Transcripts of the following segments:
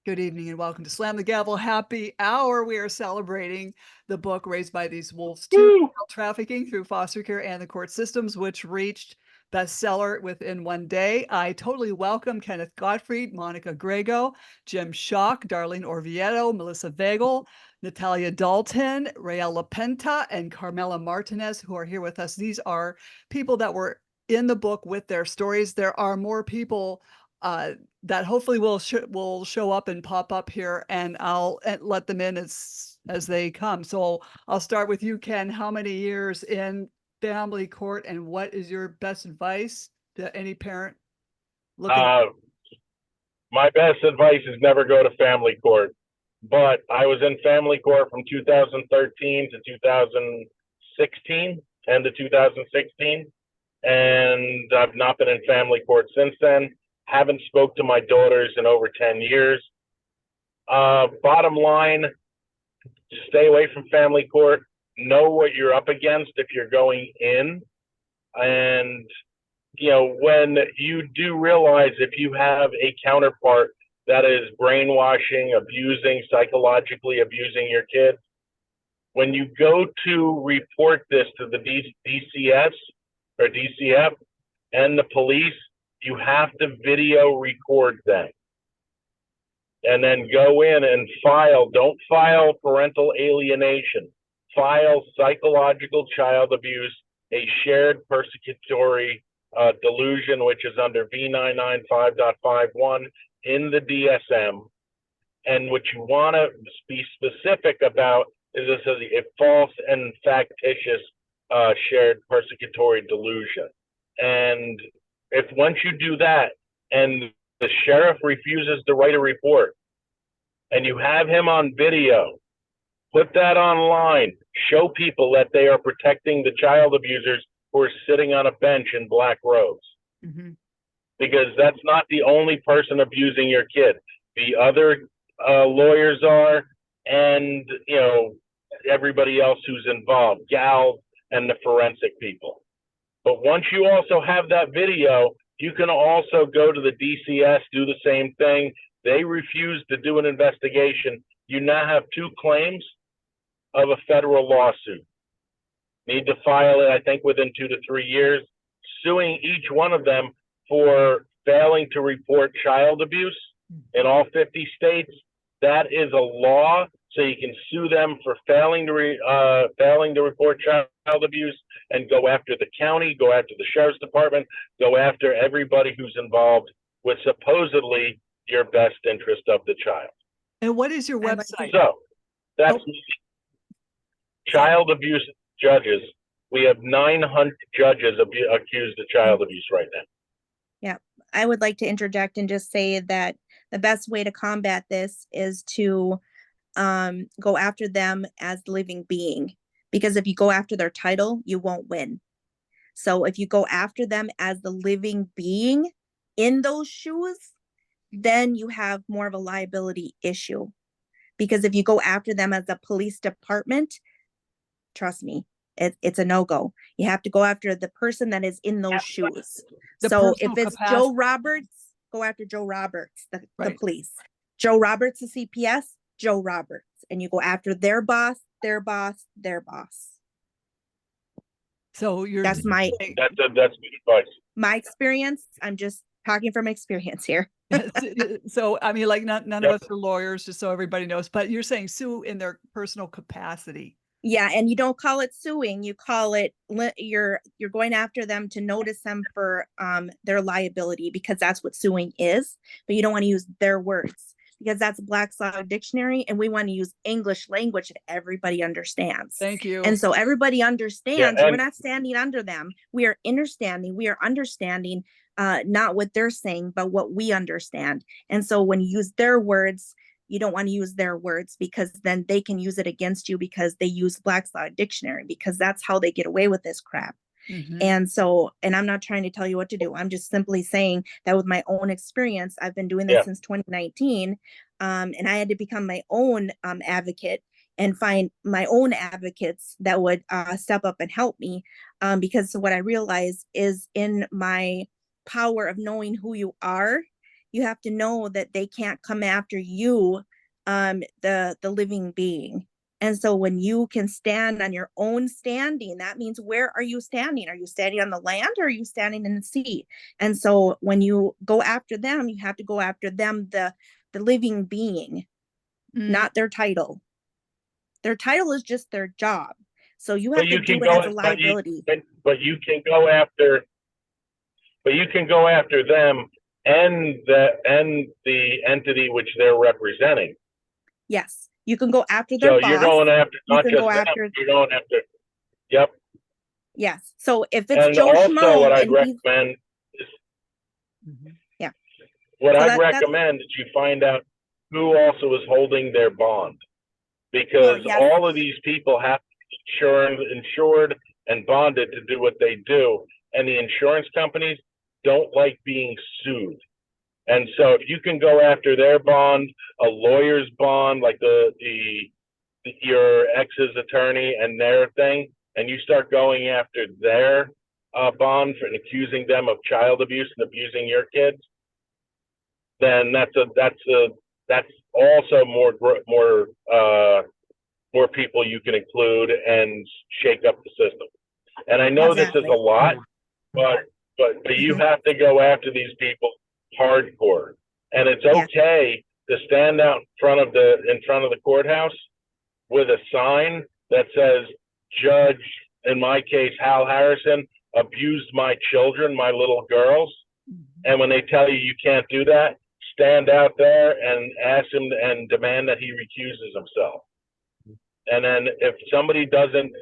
Good evening and welcome to Slam the Gavel Happy Hour. We are celebrating the book Raised by These Wolves 2, Child Trafficking Through Foster Care and the Court Systems, which reached bestseller within one day. I totally welcome Kenneth Gottfried, Monica Griego, Jim Schoch, Darlene Orvieto, Melissa Vagle, Natalia Dalton, Rael LaPenta, and Carmela Martinez, who are here with us. These are people that were in the book with their stories. There are more people that hopefully will show up and pop up here, and I'll let them in as they come. So I'll start with you, Ken. How many years in family court, and what is your best advice to any parent looking? My best advice is never go to family court. But I was in family court from 2013 to 2016, end of 2016, and I've not been in family court since then. Haven't spoke to my daughters in over 10 years. Bottom line, stay away from family court. Know what you're up against if you're going in. And, you know, when you do realize if you have a counterpart that is brainwashing, abusing, psychologically abusing your kids, when you go to report this to the DCS or DCF and the police, you have to video record them and then go in and file. Don't file parental alienation. File psychological child abuse, a shared persecutory delusion, which is under V995.51 in the DSM. And what you want to be specific about is this is a false and factitious shared persecutory delusion. And if once you do that and the sheriff refuses to write a report and you have him on video, put that online, show people that they are protecting the child abusers who are sitting on a bench in black robes. Mm-hmm. Because that's not the only person abusing your kid. The other lawyers are, and you know, everybody else who's involved, Gavel and the forensic people. But once you also have that video, you can also go to the DCS, do the same thing. They refuse to do an investigation. You now have two claims of a federal lawsuit. Need to file it, I think, within 2 to 3 years, suing each one of them for failing to report child abuse in all 50 states. That is a law, so you can sue them for failing to report child abuse and go after the county, go after the sheriff's department, go after everybody who's involved with supposedly your best interest of the child. And what is your website? So that's child abuse judges. We have 900 judges accused of child abuse right now. Yeah, I would like to interject and just say that the best way to combat this is to go after them as the living being, because if you go after their title, you won't win. So if you go after them as the living being in those shoes, then you have more of a liability issue. Because if you go after them as a police department, trust me, it's a no-go. You have to go after the person that is in those shoes. So if it's capacity. Joe Roberts, go after Joe Roberts, the police. Joe Roberts, the CPS, Joe Roberts. And you go after their boss, their boss, their boss. So that's good advice. My experience. I'm just talking from experience here. So I mean, like none of us are lawyers, just so everybody knows. But you're saying sue in their personal capacity. Yeah, and you don't call it suing. You call it you're going after them to notice them for their liability, because that's what suing is. But you don't want to use their words, because that's Black's Law Dictionary, and we want to use English language that everybody understands. Thank you. And so everybody understands. We're not standing under them. We are understanding. We are understanding not what they're saying, but what we understand. And so when you use their words, you don't want to use their words, because then they can use it against you, because they use Black's Law Dictionary, because that's how they get away with this crap. Mm-hmm. And so, and I'm not trying to tell you what to do. I'm just simply saying that with my own experience, I've been doing this since 2019. And I had to become my own advocate and find my own advocates that would step up and help me. Because what I realized is, in my power of knowing who you are, you have to know that they can't come after you, the living being. And so when you can stand on your own standing, that means, where are you standing? Are you standing on the land, or are you standing in the sea? And so when you go after them, you have to go after them, the living being, not their title. Their title is just their job. So you have to do it as a liability. But you can go after them and the entity which they're representing. Yes, you can go after their So boss. you're going after You not can just go them, after. you're going after. Yep. Yes. So if it's And Joe also, Schmo, what I'd and he's, recommend is yeah. what So I'd recommend is you find out who also is holding their bond, because yes. all of these people have to be insured and bonded to do what they do, and the insurance companies don't like being sued. And so if you can go after their bond, a lawyer's bond, like your ex's attorney and their thing, and you start going after their bond and accusing them of child abuse and abusing your kids, then that's also more people you can include and shake up the system. And I know this is a lot, but you have to go after these people hardcore. And it's okay to stand out in front of the courthouse with a sign that says, Judge, in my case, Hal Harrison, abused my children, my little girls. And when they tell you you can't do that, stand out there and ask him and demand that he recuses himself. And then if somebody doesn't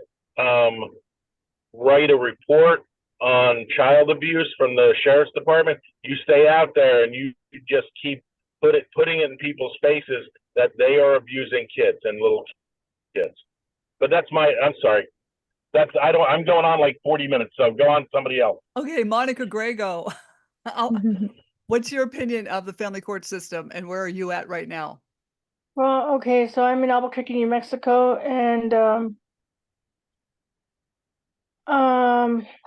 write a report on child abuse from the sheriff's department, you stay out there and you just keep putting it in people's faces that they are abusing kids and little kids. But I'm sorry. I'm going on like 40 minutes, so go on, somebody else. Okay, Monica Griego. What's your opinion of the family court system, and where are you at right now? Well, okay, so I'm in Albuquerque, New Mexico, and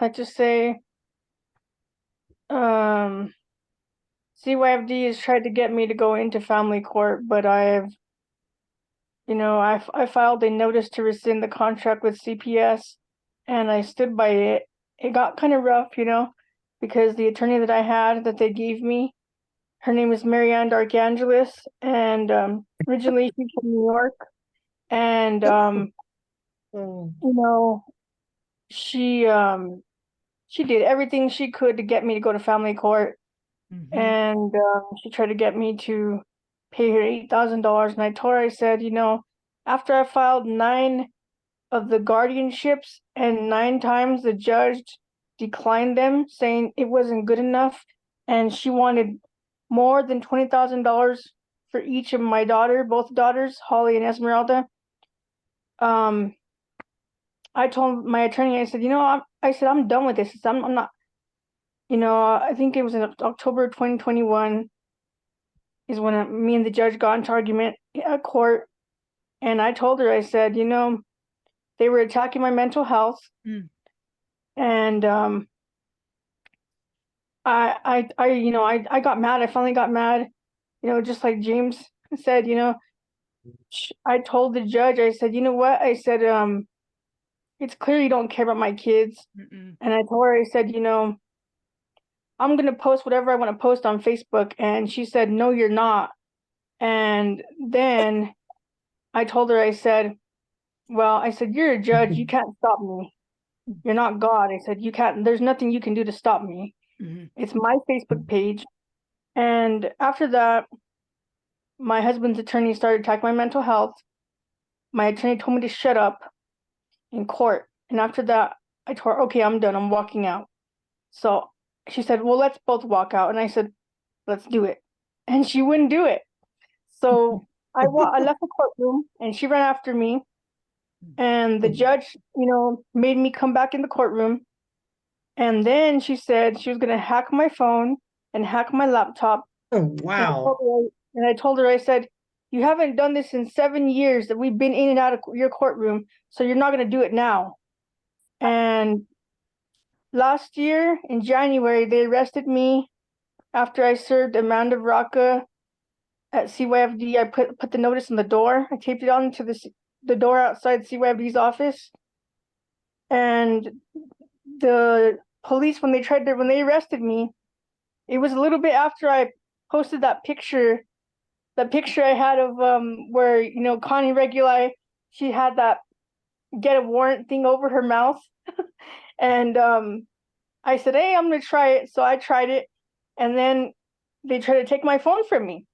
let's just say CYFD has tried to get me to go into family court, but I filed a notice to rescind the contract with CPS, and I stood by it. It got kind of rough, because the attorney that I had that they gave me, her name is Marianne Darkangelis, and originally she's from New York, and she did everything she could to get me to go to family court, and she tried to get me to pay her $8,000, and I told her, I said, after I filed 9 of the guardianships, and 9 times the judge declined them, saying it wasn't good enough, and she wanted more than $20,000 for each of my both daughters, Holly and Esmeralda. I told my attorney, I said, I'm done with this. I'm not, I think it was in October 2021 is when me and the judge got into argument at court. And I told her, I said, they were attacking my mental health. And I got mad. I finally got mad, just like James said, I told the judge, I said, you know what? I said, it's clear you don't care about my kids. And I told her, I said, I'm going to post whatever I want to post on Facebook. And she said, no, you're not. And then I told her, I said, well, I said, you're a judge. You can't stop me. You're not God. I said, there's nothing you can do to stop me. It's my Facebook page. And after that, my husband's attorney started attacking my mental health. My attorney told me to shut up in court. And after that, I told her, okay, I'm done. I'm walking out. So she said, well, let's both walk out. And I said, let's do it. And she wouldn't do it. So I left the courtroom, and she ran after me. And the judge, made me come back in the courtroom. And then she said she was going to hack my phone and hack my laptop. Oh, wow. And I told her, I said, you haven't done this in 7 years that we've been in and out of your courtroom, so you're not going to do it now. And last year in January, they arrested me after I served Amanda Rocca at CYFD, I put the notice on the door. I taped it onto the door outside CYFD's office. And the police, when they arrested me, it was a little bit after I posted that picture I had of where, you know, Connie Reguli, she had that get a warrant thing over her mouth. And I said, hey, I'm gonna try it. So I tried it, and then they tried to take my phone from me.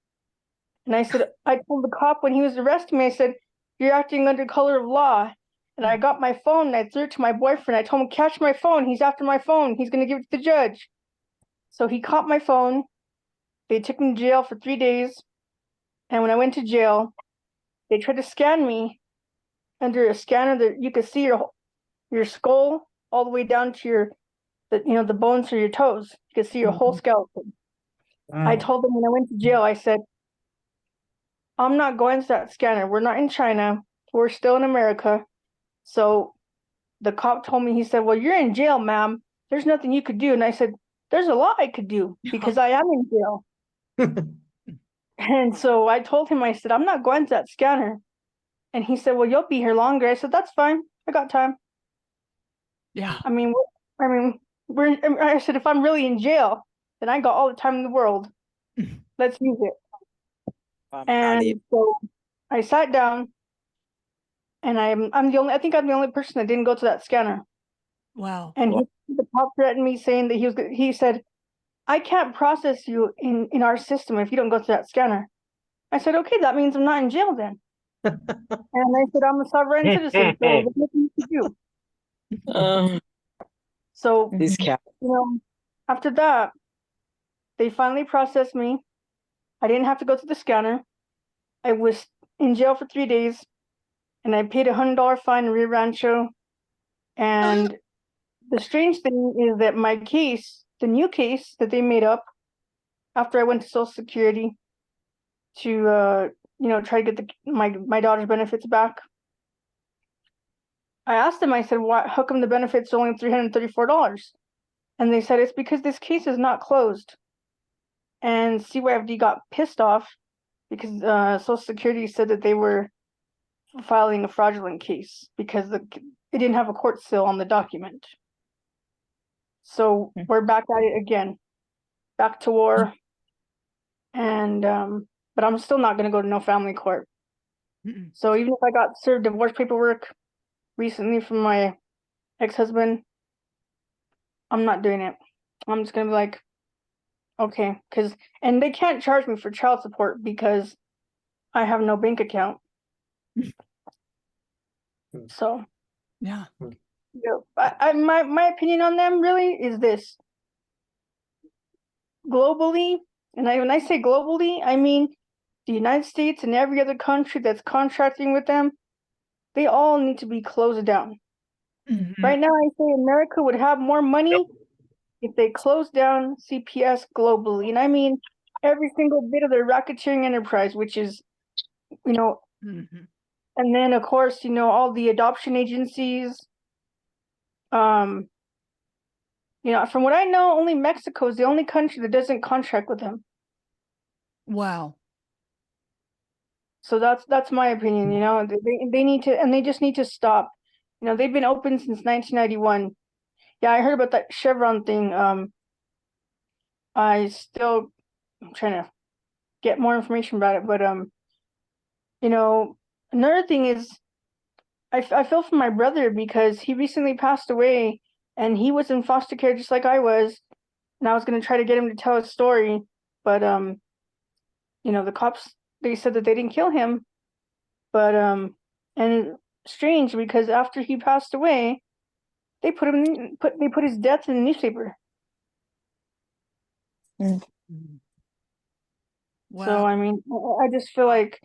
And I told the cop when he was arresting me, I said, you're acting under color of law. And I got my phone and I threw it to my boyfriend. I told him, catch my phone. He's after my phone. He's gonna give it to the judge. So he caught my phone. They took me to jail for 3 days. And when I went to jail, they tried to scan me under a scanner that you could see your skull all the way down to the bones for your toes. You could see your whole skeleton. I told them when I went to jail, I said, I'm not going to that scanner. We're not in China. We're still in America. So the cop told me, he said, well, you're in jail, ma'am. There's nothing you could do. And I said, there's a lot I could do because I am in jail. And so I told him, I said, I'm not going to that scanner. And he said, well, you'll be here longer. I said, that's fine. I got time. Yeah. I said, if I'm really in jail, then I got all the time in the world. Let's use it. And so I sat down, and I think I'm the only person that didn't go to that scanner. Wow. And the cop threatened me, saying that he said, I can't process you in our system if you don't go to that scanner. I said, okay, that means I'm not in jail then. And I said, I'm a sovereign citizen, so there's nothing you can do. So, These cats. after that, they finally processed me. I didn't have to go to the scanner. I was in jail for 3 days, and I paid $100 fine in Rio Rancho. And the strange thing is that my case, the new case that they made up after I went to Social Security to try to get my daughter's benefits back, I asked them, I said, how come the benefits are only $334? And they said, it's because this case is not closed. And CYFD got pissed off because Social Security said that they were filing a fraudulent case because it didn't have a court seal on the document. So we're back at it again, back to war. And but I'm still not going to go to no family court. So even if I got served divorce paperwork recently from my ex-husband, I'm not doing it. I'm just going to be like, okay, and they can't charge me for child support because I have no bank account. So yeah, my opinion on them really is this: globally, and when I say globally, I mean the United States and every other country that's contracting with them, they all need to be closed down. Right now, I say America would have more money if they closed down CPS globally. And I mean every single bit of their racketeering enterprise, which is, and then of course, all the adoption agencies. From what I know, only Mexico is the only country that doesn't contract with them. Wow. So that's my opinion. They need to, and they just need to stop. They've been open since 1991. Yeah, I heard about that Chevron thing. I'm trying to get more information about it, but another thing is I feel for my brother because he recently passed away and he was in foster care just like I was, and I was going to try to get him to tell his story, but the cops, they said that they didn't kill him, but and strange because after he passed away, they put his death in the newspaper. Wow. So I mean, I just feel like,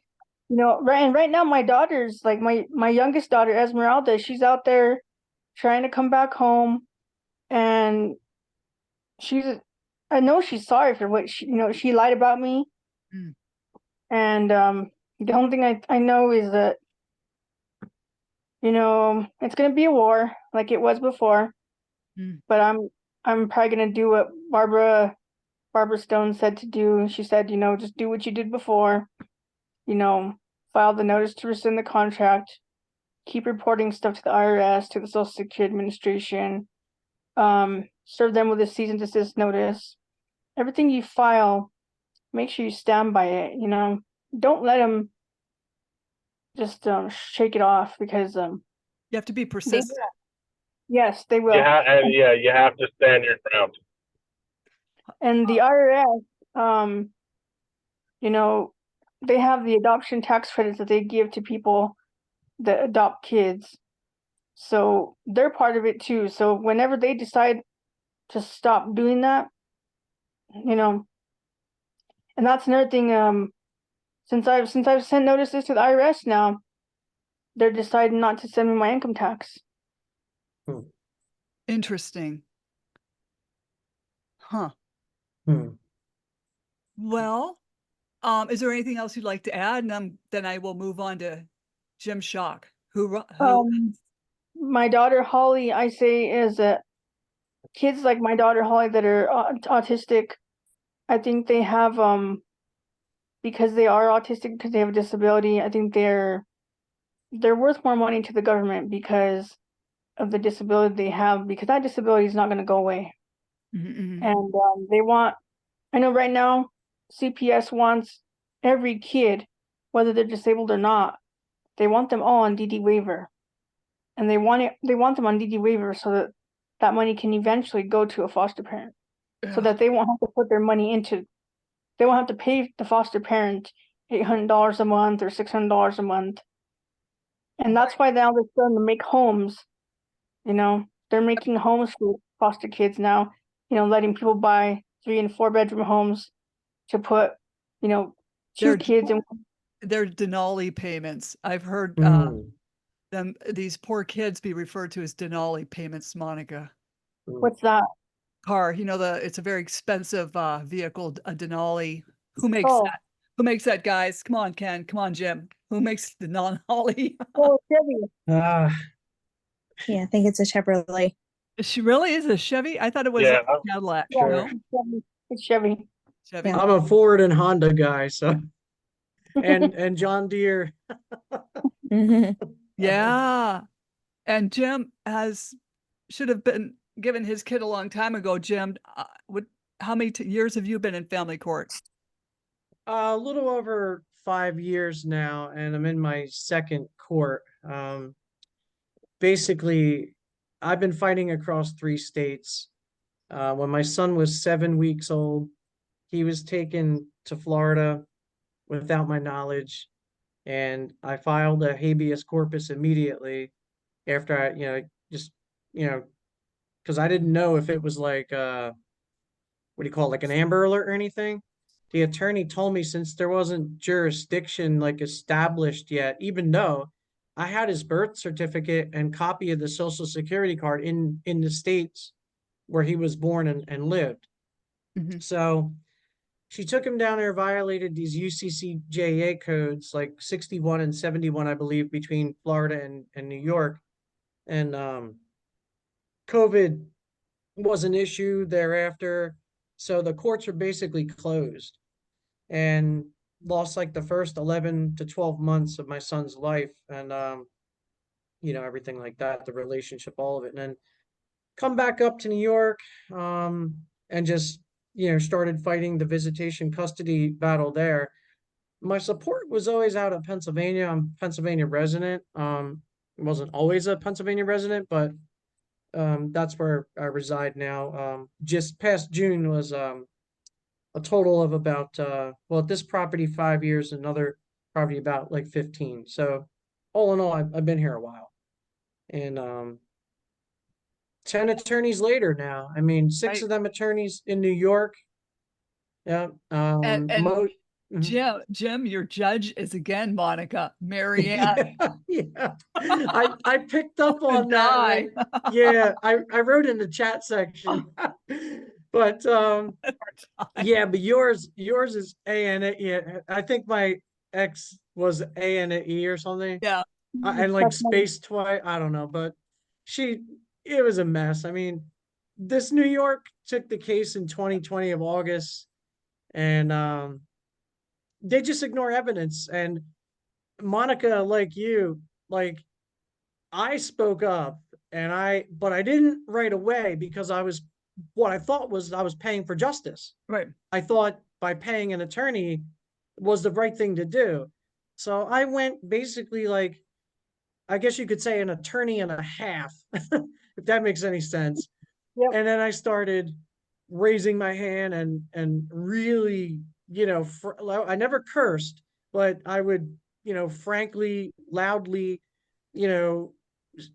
right now my daughter's like my youngest daughter Esmeralda, she's out there trying to come back home, and I know she's sorry for what she lied about me. And the only thing I know is that it's gonna be a war like it was before, but I'm probably gonna do what Barbara Barbara Stone said to do. She said, just do what you did before. File the notice to rescind the contract. Keep reporting stuff to the IRS, to the Social Security Administration. Serve them with a cease and desist notice. Everything you file, make sure you stand by it. Don't let them just shake it off, because You have to be they persistent. will. Yes, they will. You have to stand your ground. And the IRS, they have the adoption tax credits that they give to people that adopt kids. So they're part of it too. So whenever they decide to stop doing that, and that's another thing, since I've sent notices to the IRS now, they're deciding not to send me my income tax. Interesting. Huh. Well, is there anything else you'd like to add? And then I will move on to Jim Schoch, who My daughter Holly, I say, is that kids like my daughter Holly that are autistic, I think they have because they are autistic, because they have a disability, I think they're worth more money to the government because of the disability they have, because that disability is not going to go away. Mm-hmm. And I know right now CPS wants every kid, whether they're disabled or not, they want them all on DD waiver, and they want them on DD waiver so that money can eventually go to a foster parent, so that they won't have to put their money into. They won't have to pay the foster parent $800 a month or $600 a month. And that's why now they're starting to make homes. They're making homes for foster kids now, letting people buy 3 and 4 bedroom homes to put, 2 kids in. They're Denali payments. I've heard these poor kids be referred to as Denali payments, Monica. What's that? Car, it's a very expensive vehicle, a Denali. Who makes that? Who makes that, guys? Come on, Ken. Come on, Jim. Who makes the Denali? Chevy. Yeah, I think it's a Chevrolet. She really is a Chevy? I thought it was a Cadillac. Yeah, no? It's Chevy. Chevy. Yeah. I'm a Ford and Honda guy, so and John Deere. Yeah. And Jim should have been given his kid a long time ago. Jim, how many years have you been in family court? A little over 5 years now, and I'm in my second court. Basically, I've been fighting across 3 states. When my son was 7 weeks old, he was taken to Florida without my knowledge, and I filed a habeas corpus immediately after I, because I didn't know if it was like what do you call it, like an Amber Alert or anything. The attorney told me since there wasn't jurisdiction like established yet, even though I had his birth certificate and copy of the social security card in the states where he was born and lived. Mm-hmm. So she took him down there, violated these UCCJA codes like 61 and 71, I believe, between Florida and New York. And COVID was an issue thereafter. So the courts were basically closed, and lost like the first 11 to 12 months of my son's life, and everything like that, the relationship, all of it. And then come back up to New York, and just started fighting the visitation custody battle there. My support was always out of Pennsylvania. I'm a Pennsylvania resident. Wasn't always a Pennsylvania resident, but that's where I reside now. Just past June was a total of about at this property 5 years, another property about like 15. So all in all, I've been here a while, and 10 attorneys later now. I mean, 6 of them attorneys in New York. Yeah. And Jim, your judge is again Monica Marianne. Yeah. I picked up on that. Yeah, I wrote in the chat section. But yeah, but yours is A and E. Yeah, I think my ex was A and E or something. Yeah. And like space twice. I don't know, but it was a mess. I mean, this New York took the case in 2020 of August, and they just ignore evidence. And Monica, like you, like I spoke up, but I didn't right away because what I thought was I was paying for justice. Right. I thought by paying an attorney was the right thing to do. So I went basically like, I guess you could say an attorney and a half, if that makes any sense. Yep. And then I started raising my hand and really, I never cursed, but I would, frankly, loudly, you know,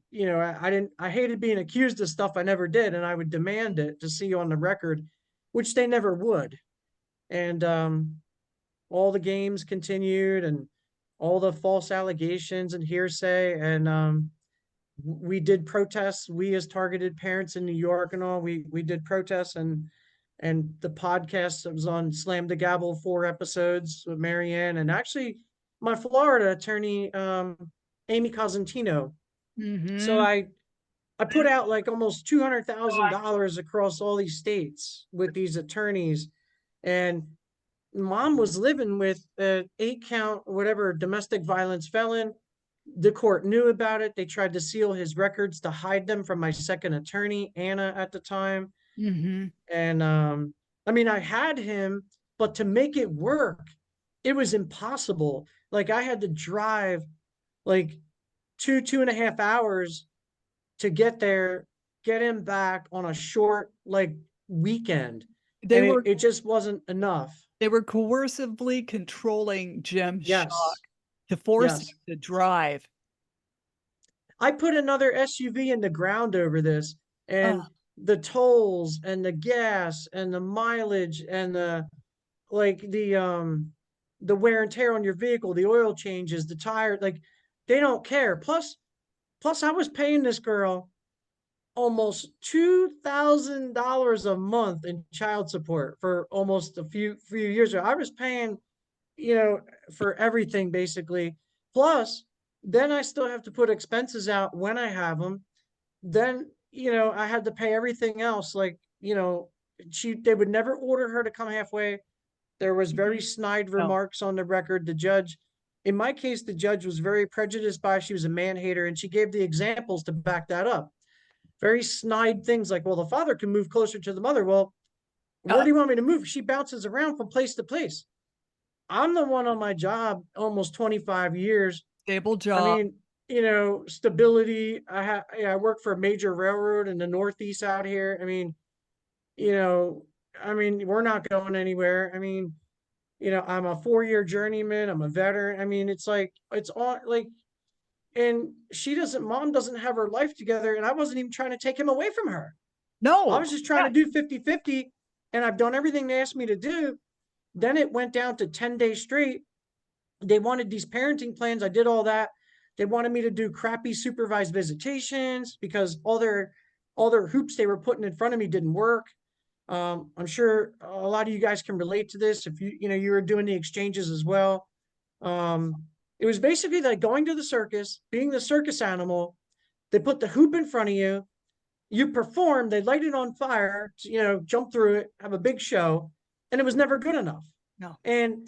I hated being accused of stuff I never did, and I would demand it to see on the record, which they never would. And all the games continued, and all the false allegations and hearsay, and we did protests. We, as targeted parents in New York and all, we did protests, and the podcast that was on Slam the Gavel 4 episodes with Marianne, and actually my Florida attorney, Amy Cosentino. So I put out like almost $200,000 across all these states with these attorneys, and mom was living with an 8-count whatever domestic violence felon. The court knew about it. They tried to seal his records to hide them from my second attorney, Anna, at the time. And I mean, I had him, but to make it work, it was impossible. Like I had to drive like 2.5 hours to get there, get him back on a short like weekend. It just wasn't enough. They were coercively controlling Jim Yes. Schoch to force Yes. him to drive. I put another SUV in the ground over this, and the tolls and the gas and the mileage and the wear and tear on your vehicle, the oil changes, the tire, like they don't care. Plus I was paying this girl almost $2,000 a month in child support for almost a few years ago. I was paying, for everything basically. Plus, then I still have to put expenses out when I have them. Then, I had to pay everything else. Like, they would never order her to come halfway. There was very snide remarks on the record. The judge, in my case, the judge was very prejudiced by, she was a man hater, and she gave the examples to back that up. Very snide things like, well, the father can move closer to the mother. Well, where do you want me to move? She bounces around from place to place. I'm the one on my job almost 25 years. Stable job. I mean, stability. I work for a major railroad in the Northeast out here. I mean, we're not going anywhere. I mean, I'm a 4-year journeyman. I'm a veteran. I mean, it's like, it's all like, and mom doesn't have her life together. And I wasn't even trying to take him away from her. No, I was just trying to do 50-50, and I've done everything they asked me to do. Then it went down to 10 days straight. They wanted these parenting plans. I did all that. They wanted me to do crappy supervised visitations because all their hoops they were putting in front of me didn't work. I'm sure a lot of you guys can relate to this if you were doing the exchanges as well. It was basically like going to the circus, being the circus animal. They put the hoop in front of you, you perform, they light it on fire, jump through it, have a big show, and it was never good enough. No. And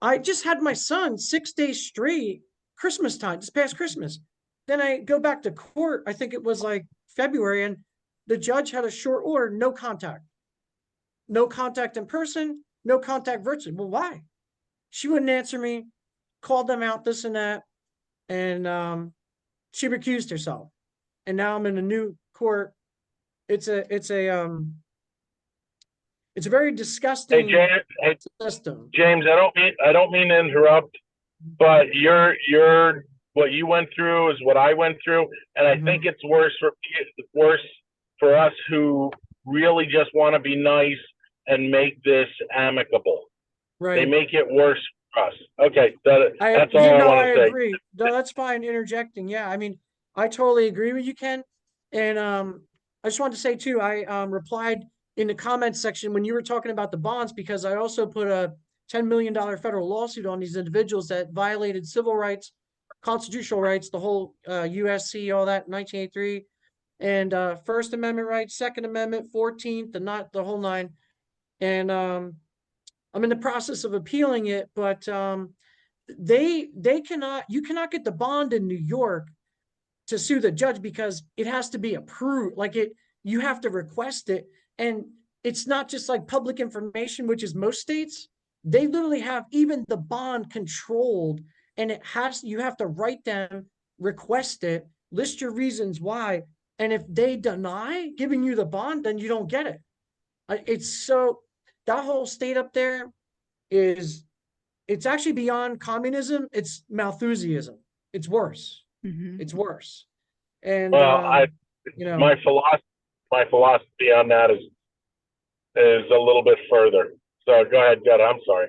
I just had my son 6 days straight, Christmas time, this past Christmas. Then I go back to court, I think it was like February, and the judge had a short order, no contact. No contact in person, no contact virtually. Well, why? She wouldn't answer me, called them out, this and that, and she recused herself. And now I'm in a new court. It's a very disgusting system. James, I don't mean to interrupt, but what you went through is what I went through, and I think it's worse for us who really just want to be nice and make this amicable. Right. They make it worse for us. Okay, that's all I want to say. Agree. No, that's fine. Interjecting. Yeah, I mean, I totally agree with you, Ken. And I just wanted to say too, I replied in the comments section when you were talking about the bonds, because I also put a $10 million federal lawsuit on these individuals that violated civil rights, constitutional rights, the whole USC, all that, 1983. and First Amendment rights, Second Amendment, 14th, the whole nine. And I'm in the process of appealing it, but you cannot get the bond in New York to sue the judge because it has to be approved. Like you have to request it. And it's not just like public information, which is most states. They literally have even the bond controlled, and you have to write them, request it, list your reasons why. And if they deny giving you the bond, then you don't get it. That whole state up there it's actually beyond communism. It's Malthusianism. It's worse. It's worse. And Well, my philosophy on that is a little bit further. So go ahead, Jetta. I'm sorry.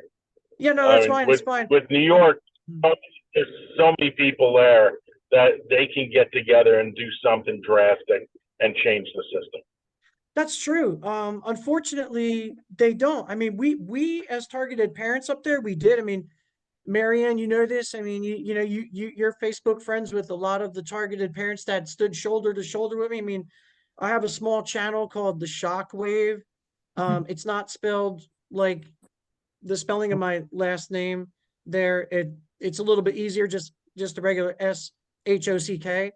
Yeah, no, that's fine. It's fine. With New York, there's so many people there that they can get together and do something drastic and change the system. That's true. Unfortunately, they don't. I mean, we as targeted parents up there, we did. I mean, Marianne, you know this. I mean, you're Facebook friends with a lot of the targeted parents that stood shoulder to shoulder with me. I mean, I have a small channel called the Shockwave. It's not spelled like the spelling of my last name there. It's a little bit easier, just a regular SHOCK.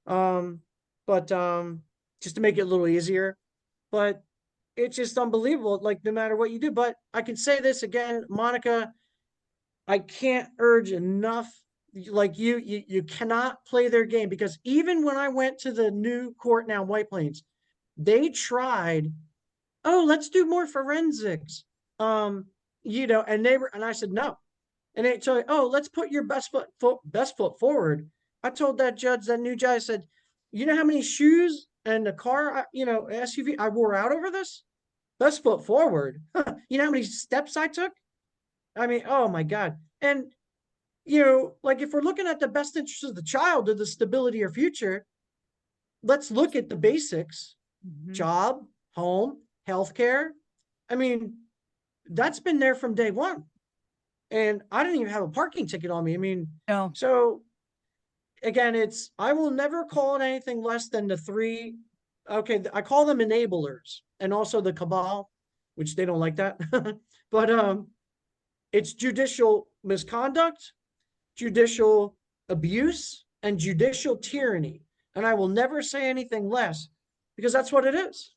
But just to make it a little easier. But it's just unbelievable, like no matter what you do. But I can say this again, Monica, I can't urge enough, like you cannot play their game, because even when I went to the new court now, White Plains, they tried, oh, let's do more forensics. And I said no. And they told me, oh, let's put your best foot forward. I told that new judge, I said, you know how many shoes and the car, SUV I wore out over this? Best foot forward. You know how many steps I took? I mean, oh my God. And, like if we're looking at the best interest of the child or the stability or future, let's look at the basics: job, home, healthcare. I mean, that's been there from day one. And I didn't even have a parking ticket on me. I mean, No. So again, I will never call it anything less than the three. Okay, I call them enablers, and also the cabal, which they don't like that. But it's judicial misconduct, judicial abuse, and judicial tyranny. And I will never say anything less, because that's what it is.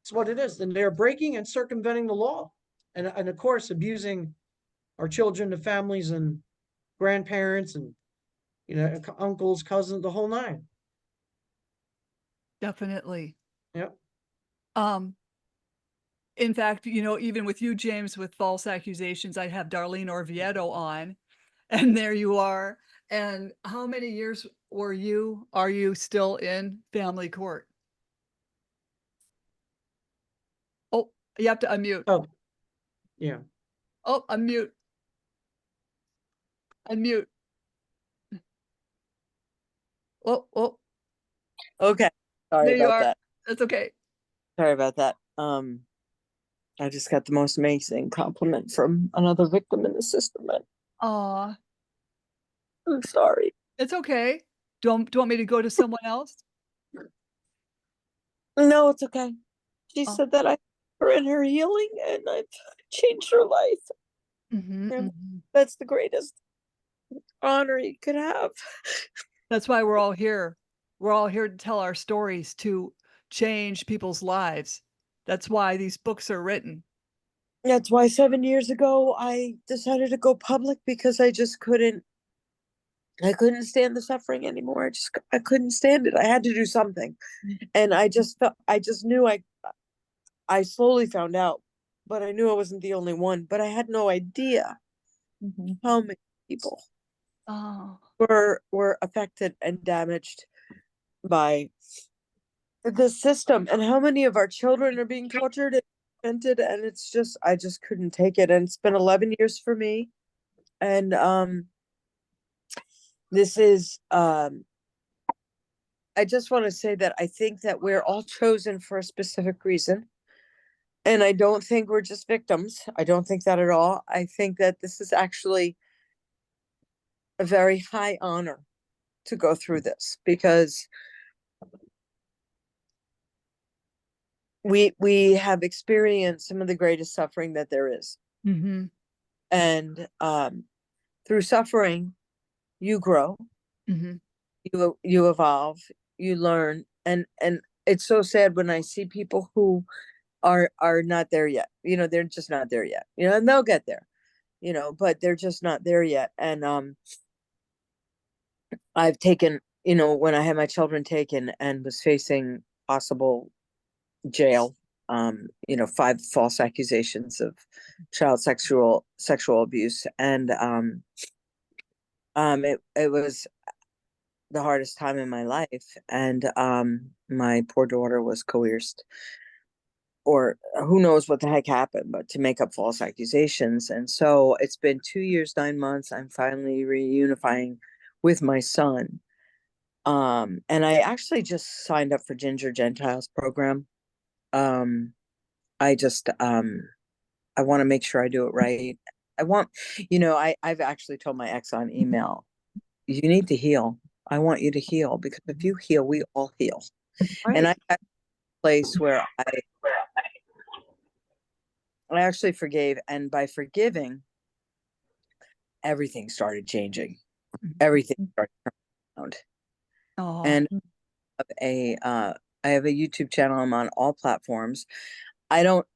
It's what it is. And they're breaking and circumventing the law. And of course, abusing our children, the families, and grandparents, and uncles, cousins, the whole nine. Definitely. Yep. In fact, even with you, James, with false accusations, I have Darlene Orvieto on, and there you are. And how many years are you still in family court? Oh, you have to unmute. Oh, yeah. Oh, unmute. Unmute. Oh. Okay. Sorry There you about are. that. That's okay. Sorry about that. I just got the most amazing compliment from another victim in the system. And Aw, I'm sorry. it's okay. Do you want me to go to someone else? No, it's okay. She Oh. said that I her in her healing, and I've changed her life. And that's the greatest honor you could have. That's why we're all here. We're all here to tell our stories, to change people's lives. That's why these books are written. That's why 7 years ago I decided to go public, because I couldn't stand the suffering anymore. I couldn't stand it. I had to do something. And I knew I slowly found out, but I knew I wasn't the only one. But I had no idea how many people were affected and damaged by the system, and how many of our children are being tortured and prevented. And it's just, I just couldn't take it. And it's been 11 years for me. And this is I just want to say that I think that we're all chosen for a specific reason. And I don't think we're just victims. I don't think that at all. I think that this is actually a very high honor to go through this, because we have experienced some of the greatest suffering that there is. Mm-hmm. And through suffering, you grow, Mm-hmm. you evolve, you learn, and it's so sad when I see people who are not there yet. You know, they're just not there yet. You know, and they'll get there. You know, but they're just not there yet. And I've taken, you know, when I had my children taken and was facing possible jail, you know, 5 false accusations of child sexual abuse, and it was the hardest time in my life, and my poor daughter was coerced, or who knows what the heck happened, but to make up false accusations. And so it's been 2 years, 9 months. I'm finally reunifying with my son. And I actually just signed up for Ginger Gentiles program. I just I want to make sure I do it right. I want, you know, I've actually told my ex on email, you need to heal. I want you to heal, because if you heal, we all heal. And I had a place where I actually forgave, and by forgiving, everything started changing. Everything started turning around. Oh. And I have a YouTube channel. I'm on all platforms. I don't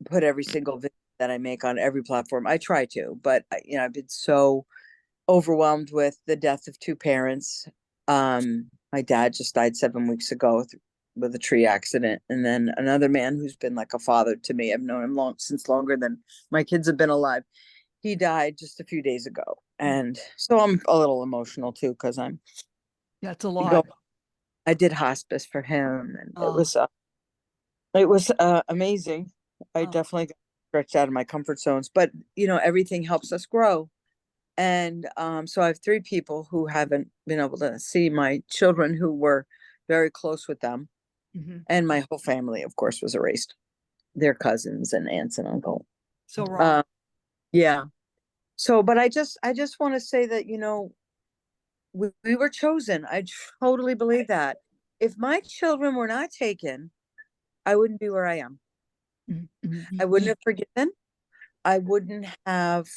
put every single video that I make on every platform. I try to, but you know, I've been so overwhelmed with the death of 2 parents. My dad just died 7 weeks ago with a tree accident, and then another man who's been like a father to me. I've known him since longer than my kids have been alive. He died just a few days ago, and so I'm a little emotional too, because Yeah, it's a lot. I did hospice for him, and Oh. it was amazing. I Oh. definitely got stretched out of my comfort zones, but you know, everything helps us grow. And so I have 3 people who haven't been able to see my children, who were very close with them. Mm-hmm. And my whole family, of course, was erased. Their cousins and aunts and uncle. So wrong. Yeah. So, but I just want to say that, you know, we were chosen. I totally believe that. If my children were not taken, I wouldn't be where I am. Mm-hmm. I wouldn't have forgiven. I wouldn't have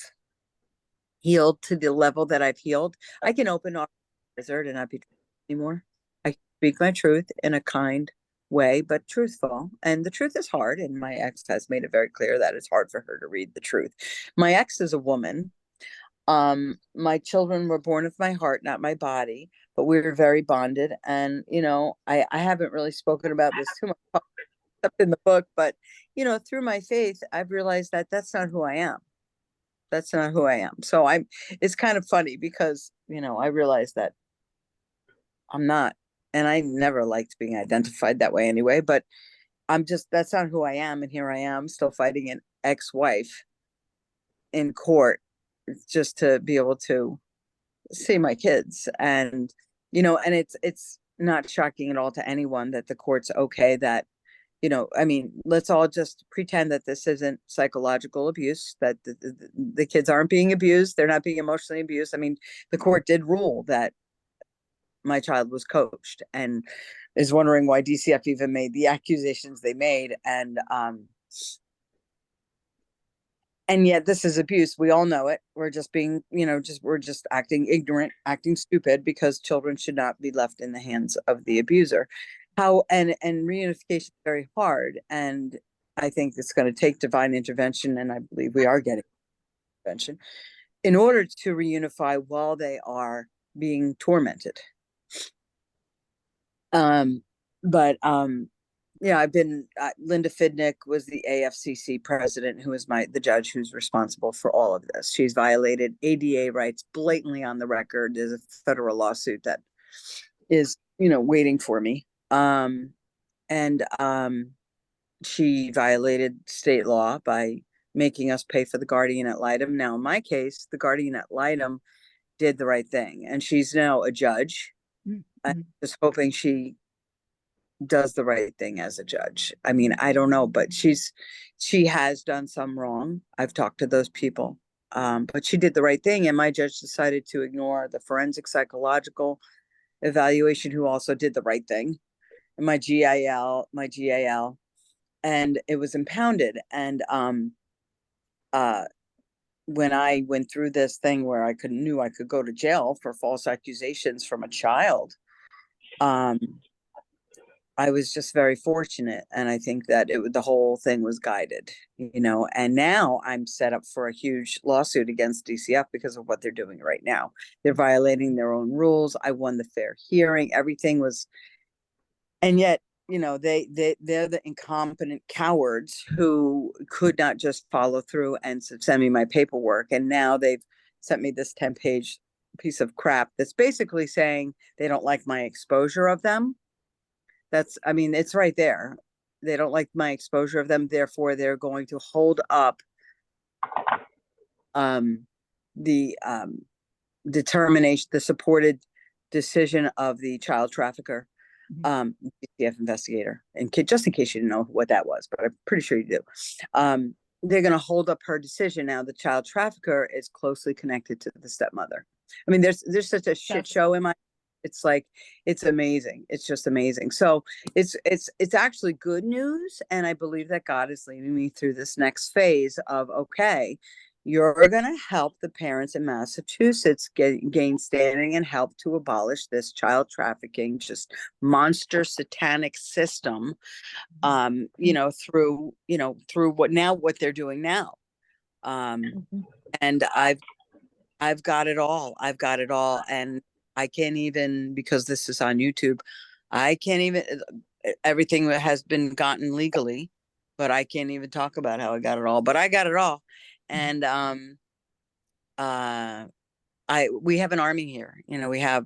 healed to the level that I've healed. I can open up a desert and not be anymore. I speak my truth in a kind way, but truthful. And the truth is hard. And my ex has made it very clear that it's hard for her to read the truth. My ex is a woman. My children were born of my heart, not my body, but we were very bonded. And, you know, I haven't really spoken about this too much except in the book, but, you know, through my faith, I've realized that that's not who I am. That's not who I am. So it's kind of funny because, you know, I realized that I'm not, and I never liked being identified that way anyway, but that's not who I am. And here I am still fighting an ex-wife in court just to be able to see my kids. And, you know, and it's not shocking at all to anyone that the court's okay that, you know, I mean, let's all just pretend that this isn't psychological abuse, that the kids aren't being abused. They're not being emotionally abused. I mean, the court did rule that my child was coached, and is wondering why DCF even made the accusations they made. And yet this is abuse. We all know it. We're just being, you know, we're just acting ignorant, acting stupid, because children should not be left in the hands of the abuser. And reunification is very hard. And I think it's going to take divine intervention. And I believe we are getting intervention in order to reunify while they are being tormented. Yeah, I've been, Linda Fidnick was the AFCC president, who is the judge who's responsible for all of this. She's violated ADA rights blatantly on the record. There's a federal lawsuit that is, you know, waiting for me. She violated state law by making us pay for the guardian ad litem. Now, in my case, the guardian ad litem did the right thing, and she's now a judge. Mm-hmm. I'm just hoping she does the right thing as a judge. I mean, I don't know, but she has done some wrong. I've talked to those people, but she did the right thing. And my judge decided to ignore the forensic psychological evaluation, who also did the right thing. And my GAL and it was impounded. And when I went through this thing where knew I could go to jail for false accusations from a child, I was just very fortunate, and I think that the whole thing was guided, and now I'm set up for a huge lawsuit against DCF because of what they're doing right now. They're violating their own rules. I won the fair hearing. Everything was, and yet, they're the incompetent cowards who could not just follow through and send me my paperwork. And now they've sent me this 10-page piece of crap that's basically saying they don't like my exposure of them. It's right there. They don't like my exposure of them. Therefore, they're going to hold up the determination, the supported decision of the child trafficker, DCF investigator. And just in case you didn't know what that was, but I'm pretty sure you do. They're going to hold up her decision. Now, the child trafficker is closely connected to the stepmother. There's such a shit show in my. It's like, it's amazing. It's just amazing. So it's actually good news. And I believe that God is leading me through this next phase of, okay, you're going to help the parents in Massachusetts gain standing and help to abolish this child trafficking, just monster satanic system, through what they're doing now. And I've got it all. And I can't even, because this is on YouTube, everything has been gotten legally, but I can't even talk about how I got it all, but I got it all. And, we have an army here, we have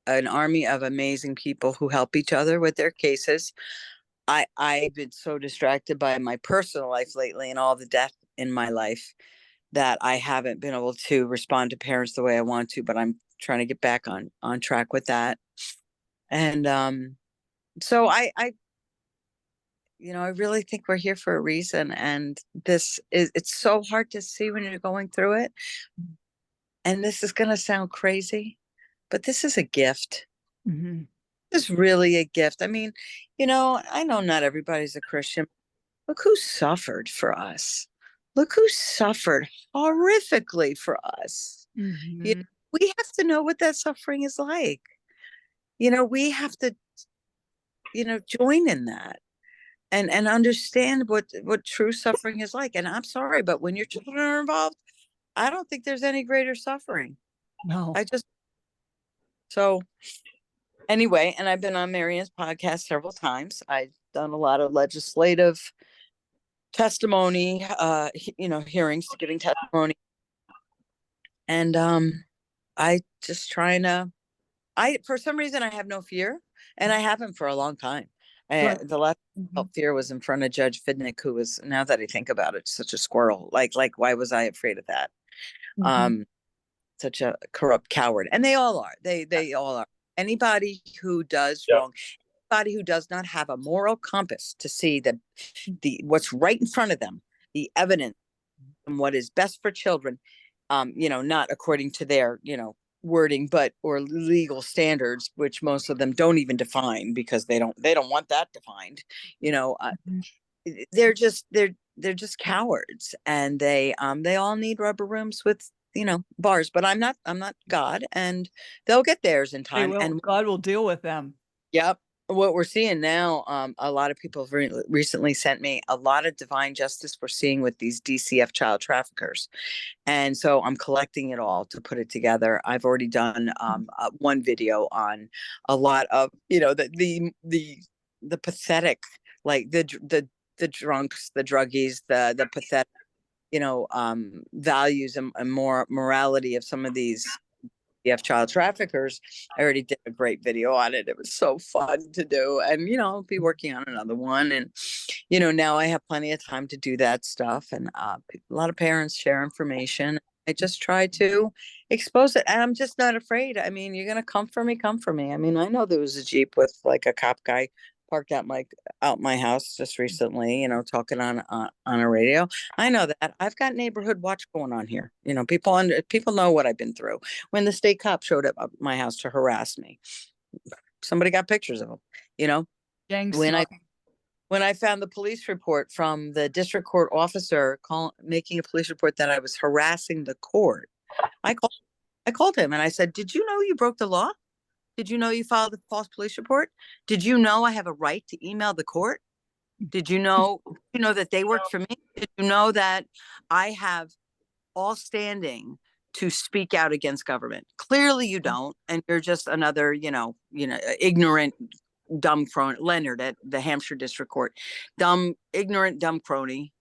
an army of amazing people who help each other with their cases. I've been so distracted by my personal life lately and all the death in my life that I haven't been able to respond to parents the way I want to, but I'm trying to get back on track with that. And so I really think we're here for a reason, and it's so hard to see when you're going through it. And this is going to sound crazy, but this is a gift. Mm-hmm. It's really a gift. I know not everybody's a Christian. Look who suffered for us. Look who suffered horrifically for us. Mm-hmm. We have to know what that suffering is like. We have to, join in that and understand what true suffering is like. And I'm sorry, but when your children are involved, I don't think there's any greater suffering. No. So anyway, and I've been on Marianne's podcast several times. I've done a lot of legislative testimony, hearings, giving testimony. And I just for some reason, I have no fear, and I haven't for a long time. The last fear was in front of Judge Fidnick, who was, now that I think about it, such a squirrel. Like why was I afraid of that? Such a corrupt coward. And they all are. They all are. Anybody who does wrong, anybody who does not have a moral compass to see what's right in front of them, the evidence and what is best for children, not according to their, wording, or legal standards, which most of them don't even define because they don't want that defined. They're just cowards, and they all need rubber rooms with bars. But I'm not God, and they'll get theirs in time, and God will deal with them. Yep. What we're seeing now, a lot of people have recently sent me a lot of divine justice we're seeing with these DCF child traffickers. And so I'm collecting it all to put it together. I've already done one video on a lot of, the pathetic, like the drunks, the druggies, the pathetic, values and more morality of some of these child traffickers. I already did a great video on it. It was so fun to do. And, I'll be working on another one. And, now I have plenty of time to do that stuff. And a lot of parents share information. I just try to expose it. And I'm just not afraid. You're going to come for me. I know there was a Jeep with like a cop guy parked out my house just recently, talking on a radio. I know that. I've got neighborhood watch going on here. People know what I've been through. When the state cop showed up at my house to harass me, somebody got pictures of him. Gang when stalking. when I found the police report from the district court officer making a police report that I was harassing the court, I called him and I said, "Did you know you broke the law? Did you know you filed a false police report? Did you know I have a right to email the court? Did you know that they work for me? Did you know that I have all standing to speak out against government? Clearly you don't, and you're just another, ignorant, dumb crony." Leonard at the Hampshire District Court, ignorant, dumb crony,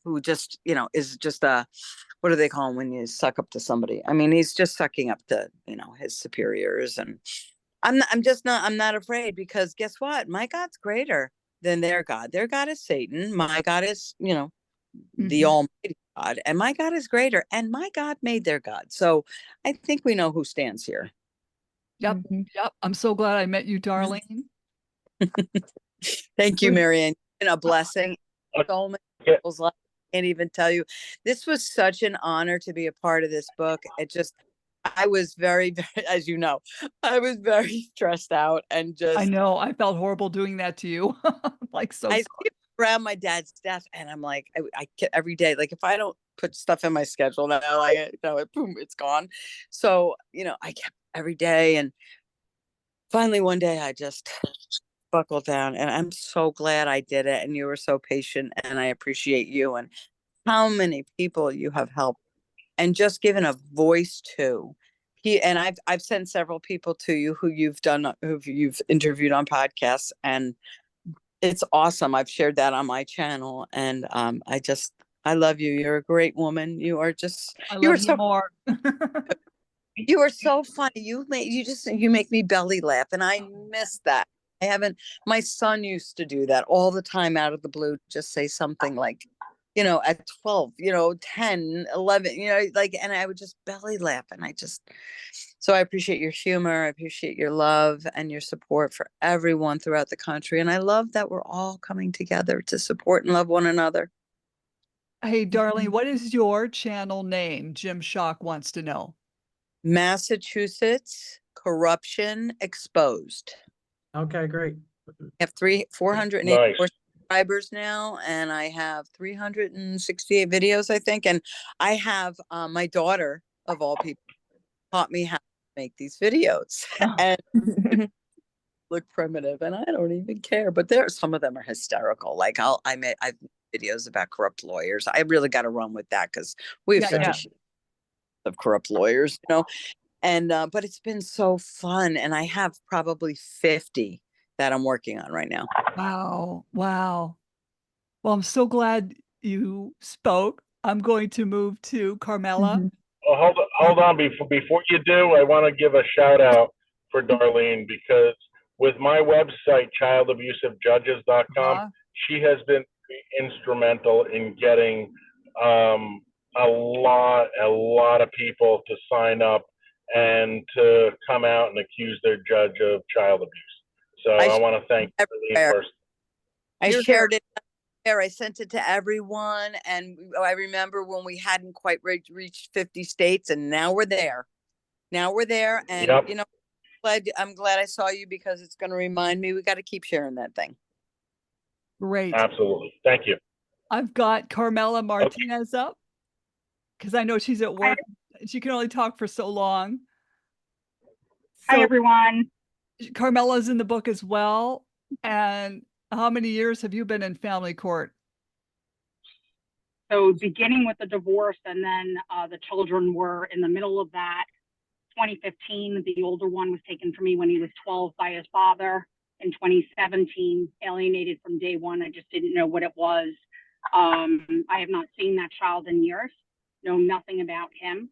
who just, is just what do they call him when you suck up to somebody? I mean, he's just sucking up to, his superiors. And I'm not afraid, because guess what? My God's greater than their God. Their God is Satan. My God is, the Almighty God, and my God is greater, and my God made their God. So I think we know who stands here. Yep. Yep. I'm so glad I met you, Darlene. Thank you, Marianne. It's been a blessing. So many people's lives. I can't even tell you. This was such an honor to be a part of this book. I was very, very, as you know, I was very stressed out, and just. I know. I felt horrible doing that to you. Like, so I sorry. see around my dad's death, and I'm like, I get every day, like, if I don't put stuff in my schedule now, boom, it's gone. So, I kept every day, and finally one day I just buckled down, and I'm so glad I did it. And you were so patient, and I appreciate you and how many people you have helped and just given a voice to. And I've sent several people to you who you've interviewed on podcasts, and it's awesome. I've shared that on my channel, and I love you. You're a great woman. You are just, I love you more. You are so funny. You make me belly laugh, and I miss that. My son used to do that all the time, out of the blue, just say something like, at 12, 10, 11, and I would just belly laugh. And so I appreciate your humor. I appreciate your love and your support for everyone throughout the country. And I love that we're all coming together to support and love one another. Hey, Darlene, what is your channel name? Jim Schoch wants to know. Massachusetts Corruption Exposed. Okay, great. I have 484 subscribers now, and I have 368 videos, I think. And I have my daughter, of all people, taught me how to make these videos. And look primitive, and I don't even care. But some of them are hysterical. Like I've made videos about corrupt lawyers. I really got to run with that, because we have such a shit of corrupt lawyers, And but it's been so fun, and I have probably 50 that I'm working on right now. Wow. Wow. Well, I'm so glad you spoke. I'm going to move to Carmela. Well, hold on. Before you do, I want to give a shout out for Darlene, because with my website, childabusivejudges.com, she has been instrumental in getting a lot of people to sign up and to come out and accuse their judge of child abuse. So I want to thank Darlene first. I shared it there. I sent it to everyone, and I remember when we hadn't quite reached 50 states, and now we're there. And I'm glad I saw you, because it's going to remind me we got to keep sharing that thing. Great. Absolutely. Thank you. I've got Carmela Martinez up, because I know she's at work. She can only talk for so long. Hi, everyone. Carmela's in the book as well. And how many years have you been in family court? So beginning with the divorce, and then the children were in the middle of that. 2015, the older one was taken from me when he was 12 by his father. In 2017, alienated from day one. I just didn't know what it was. I have not seen that child in years, know nothing about him.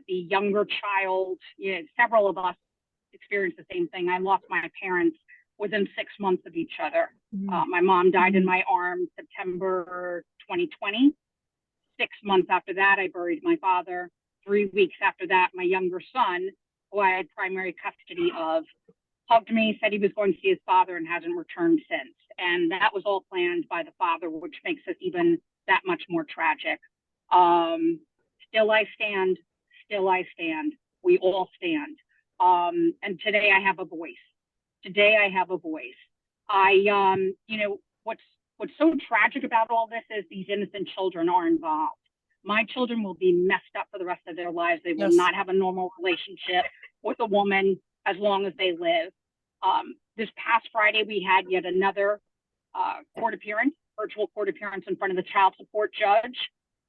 The younger child, several of us experienced the same thing. I lost my parents within 6 months of each other. My mom died in my arms September 2020. 6 months after that, I buried my father. 3 weeks after that, my younger son, who I had primary custody of, hugged me, said he was going to see his father, and hasn't returned since. And that was all planned by the father, which makes it even that much more tragic. Still I stand. Still I stand. We all stand. And today I have a voice. Today I have a voice. what's so tragic about all this is these innocent children are involved. My children will be messed up for the rest of their lives. They will not have a normal relationship with a woman as long as they live. This past Friday, we had yet another court appearance, virtual court appearance in front of the child support judge.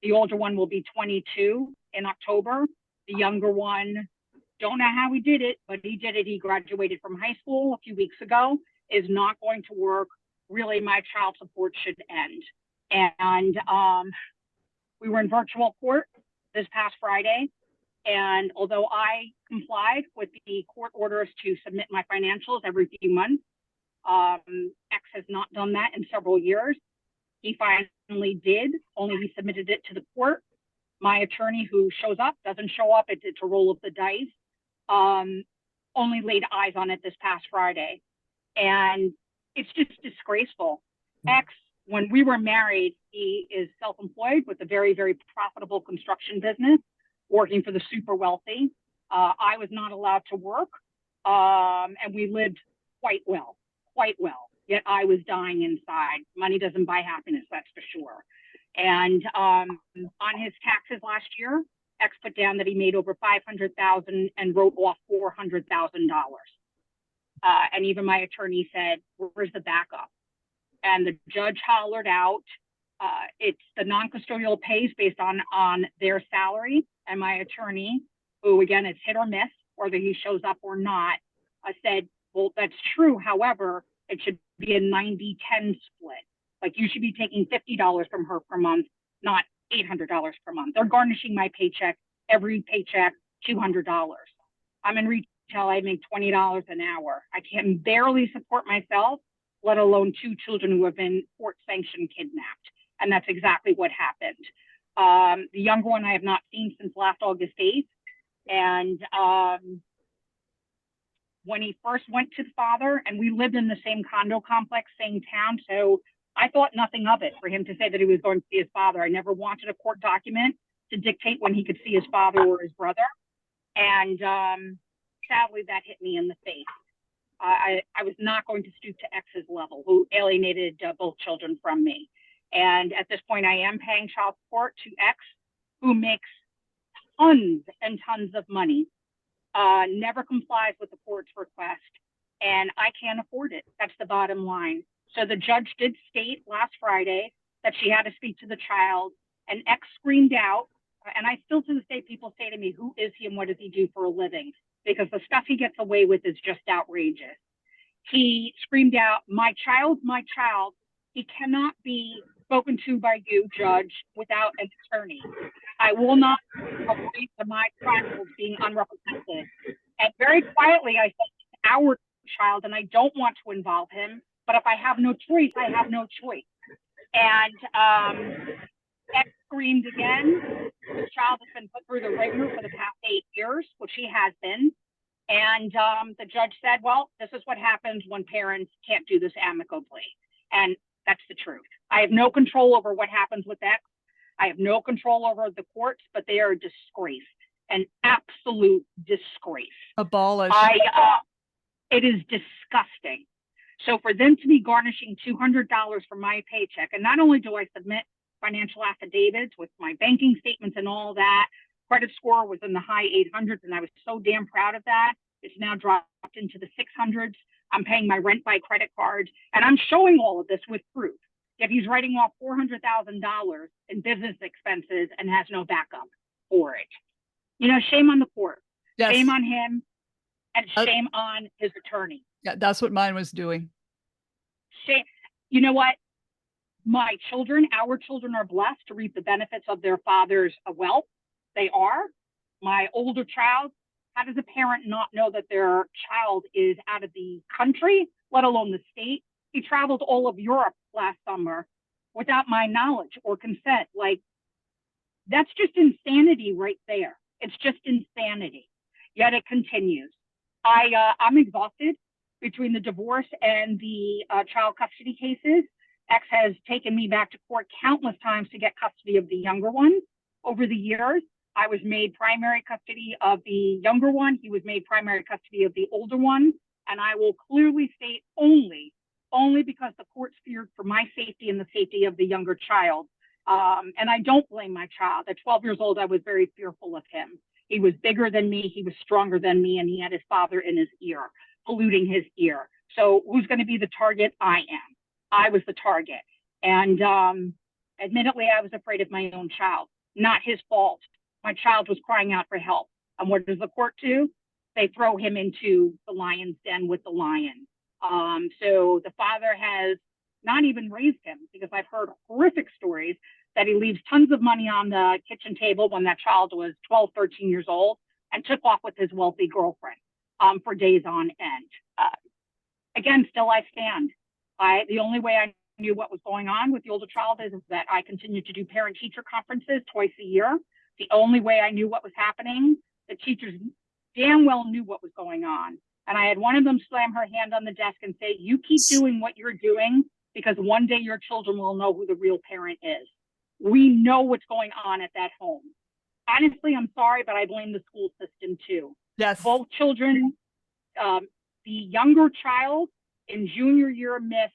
The older one will be 22 in October. The younger one, don't know how he did it, but he did it. He graduated from high school a few weeks ago, is not going to work. Really, my child support should end. And we were in virtual court this past Friday. And although I complied with the court orders to submit my financials every few months, X has not done that in several years. He finally did, only he submitted it to the court. My attorney, who shows up, doesn't show up, it's a roll of the dice, only laid eyes on it this past Friday. And it's just disgraceful. X, when we were married, he is self-employed with a very, very profitable construction business, working for the super wealthy. I was not allowed to work, and we lived quite well, yet I was dying inside. Money doesn't buy happiness, that's for sure. And on his taxes last year, X put down that he made over $500,000 and wrote off $400,000. And even my attorney said, where's the backup? And the judge hollered out, it's the non-custodial pays based on their salary. And my attorney, who again, it's hit or miss, whether he shows up or not, said, well, that's true. However, it should be a 90-10 split. Like you should be taking $50 from her per month, not $800 per month. They're garnishing my paycheck, every paycheck, $200. I'm in retail, I make $20 an hour. I can barely support myself, let alone two children who have been court-sanctioned kidnapped. And that's exactly what happened. The younger one I have not seen since last August 8th. And when he first went to the father, and we lived in the same condo complex, same town, so I thought nothing of it for him to say that he was going to see his father. I never wanted a court document to dictate when he could see his father or his brother. And sadly, that hit me in the face. I was not going to stoop to X's level, who alienated both children from me. And at this point, I am paying child support to X, who makes tons and tons of money, never complies with the court's request, and I can't afford it. That's the bottom line. So the judge did state last Friday that she had to speak to the child, and X screamed out, and I still to this day, people say to me, who is he and what does he do for a living? Because the stuff he gets away with is just outrageous. He screamed out, my child, he cannot be spoken to by you, judge, without an attorney. I will not agree to my child being unrepresented. And very quietly, I said, our child, and I don't want to involve him, but if I have no choice, I have no choice. And X screamed again. The child has been put through the ringer for the past 8 years, which he has been. And the judge said, well, this is what happens when parents can't do this amicably. And that's the truth. I have no control over what happens with X. I have no control over the courts, but they are a disgrace, an absolute disgrace. Abolish. It is disgusting. So for them to be garnishing $200 from my paycheck, and not only do I submit financial affidavits with my banking statements and all that, credit score was in the high 800s, and I was so damn proud of that. It's now dropped into the 600s. I'm paying my rent by credit card, and I'm showing all of this with proof. Yet he's writing off $400,000 in business expenses and has no backup for it. You know, shame on the court. Yes. Shame on him, and shame on his attorney. Yeah, that's what mine was doing. Shame. You know what? My children, our children are blessed to reap the benefits of their father's wealth. They are. My older child, how does a parent not know that their child is out of the country, let alone the state? He traveled all of Europe last summer without my knowledge or consent. Like, that's just insanity right there. It's just insanity. Yet it continues. I'm exhausted between the divorce and the child custody cases. X has taken me back to court countless times to get custody of the younger one. Over the years, I was made primary custody of the younger one. He was made primary custody of the older one. And I will clearly state only only because the courts feared for my safety and the safety of the younger child. And I don't blame my child. At 12 years old, I was very fearful of him. He was bigger than me, he was stronger than me, and he had his father in his ear, polluting his ear. So who's going to be the target? I am. I was the target. And admittedly, I was afraid of my own child. Not his fault. My child was crying out for help. And what does the court do? They throw him into the lion's den with the lion. So the father has not even raised him, because I've heard horrific stories that he leaves tons of money on the kitchen table when that child was 12, 13 years old, and took off with his wealthy girlfriend for days on end. Again, still I stand. The only way I knew what was going on with the older child is that I continued to do parent-teacher conferences twice a year. The only way I knew what was happening, the teachers damn well knew what was going on. And I had one of them slam her hand on the desk and say, you keep doing what you're doing, because one day your children will know who the real parent is. We know what's going on at that home. Honestly, I'm sorry, but I blame the school system too. Yes. Both children, the younger child in junior year missed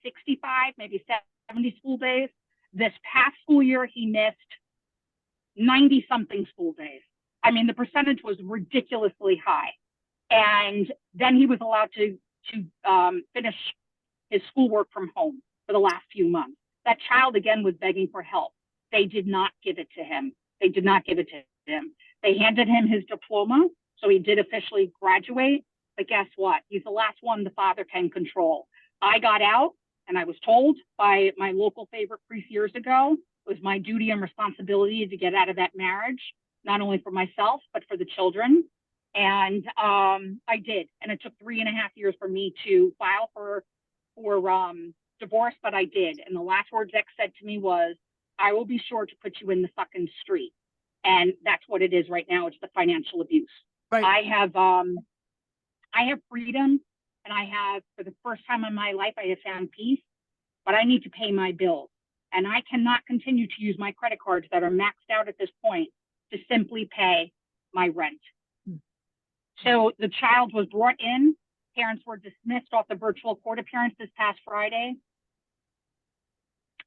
65, maybe 70 school days. This past school year, he missed 90 something school days. I mean, the percentage was ridiculously high. And then he was allowed to finish his schoolwork from home for the last few months. That child, again, was begging for help. They did not give it to him. They did not give it to him. They handed him his diploma, so he did officially graduate. But guess what? He's the last one the father can control. I got out, and I was told by my local favorite priest years ago, it was my duty and responsibility to get out of that marriage, not only for myself, but for the children. And I did. And it took 3.5 years for me to file for divorce, but I did. And the last words X said to me was, I will be sure to put you in the fucking street. And that's what it is right now. It's the financial abuse. Right. I have freedom, and I have, for the first time in my life, I have found peace, but I need to pay my bills. And I cannot continue to use my credit cards that are maxed out at this point to simply pay my rent. So the child was brought in. Parents were dismissed off the virtual court appearance this past Friday.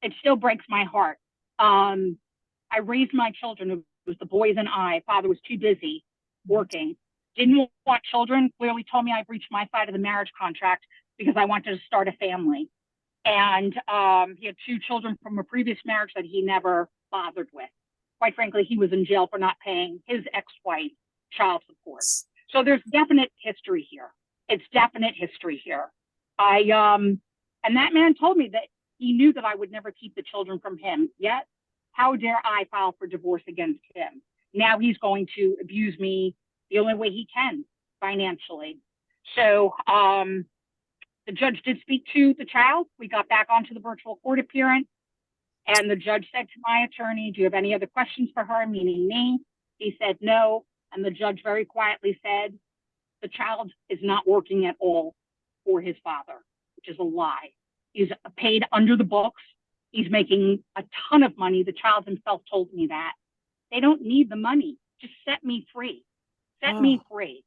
It still breaks my heart. I raised my children. It was the boys and I. Father was too busy working. Didn't want children. Clearly told me I breached my side of the marriage contract because I wanted to start a family. And he had 2 children from a previous marriage that he never bothered with. Quite frankly, he was in jail for not paying his ex-wife child support. So there's definite history here. It's definite history here. And that man told me that he knew that I would never keep the children from him. Yet, how dare I file for divorce against him? Now he's going to abuse me the only way he can, financially. So the judge did speak to the child. We got back onto the virtual court appearance, and the judge said to my attorney, do you have any other questions for her, meaning me? He said no, and the judge very quietly said, the child is not working at all for his father, which is a lie. He's paid under the books. He's making a ton of money. The child himself told me that. They don't need the money. Just set me free. Set me free.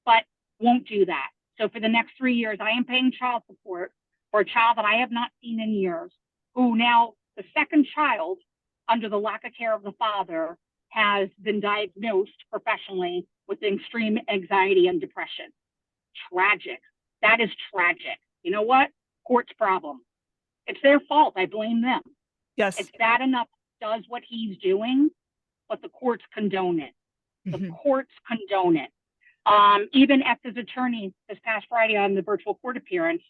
But won't do that. So for the next 3 years, I am paying child support for a child that I have not seen in years, who now, the second child, under the lack of care of the father, has been diagnosed professionally with extreme anxiety and depression. Tragic. That is tragic. You know what? Court's problem. It's their fault. I blame them. Yes. It's bad enough does what he's doing, but the courts condone it. The courts condone it. Even X's attorney this past Friday on the virtual court appearance,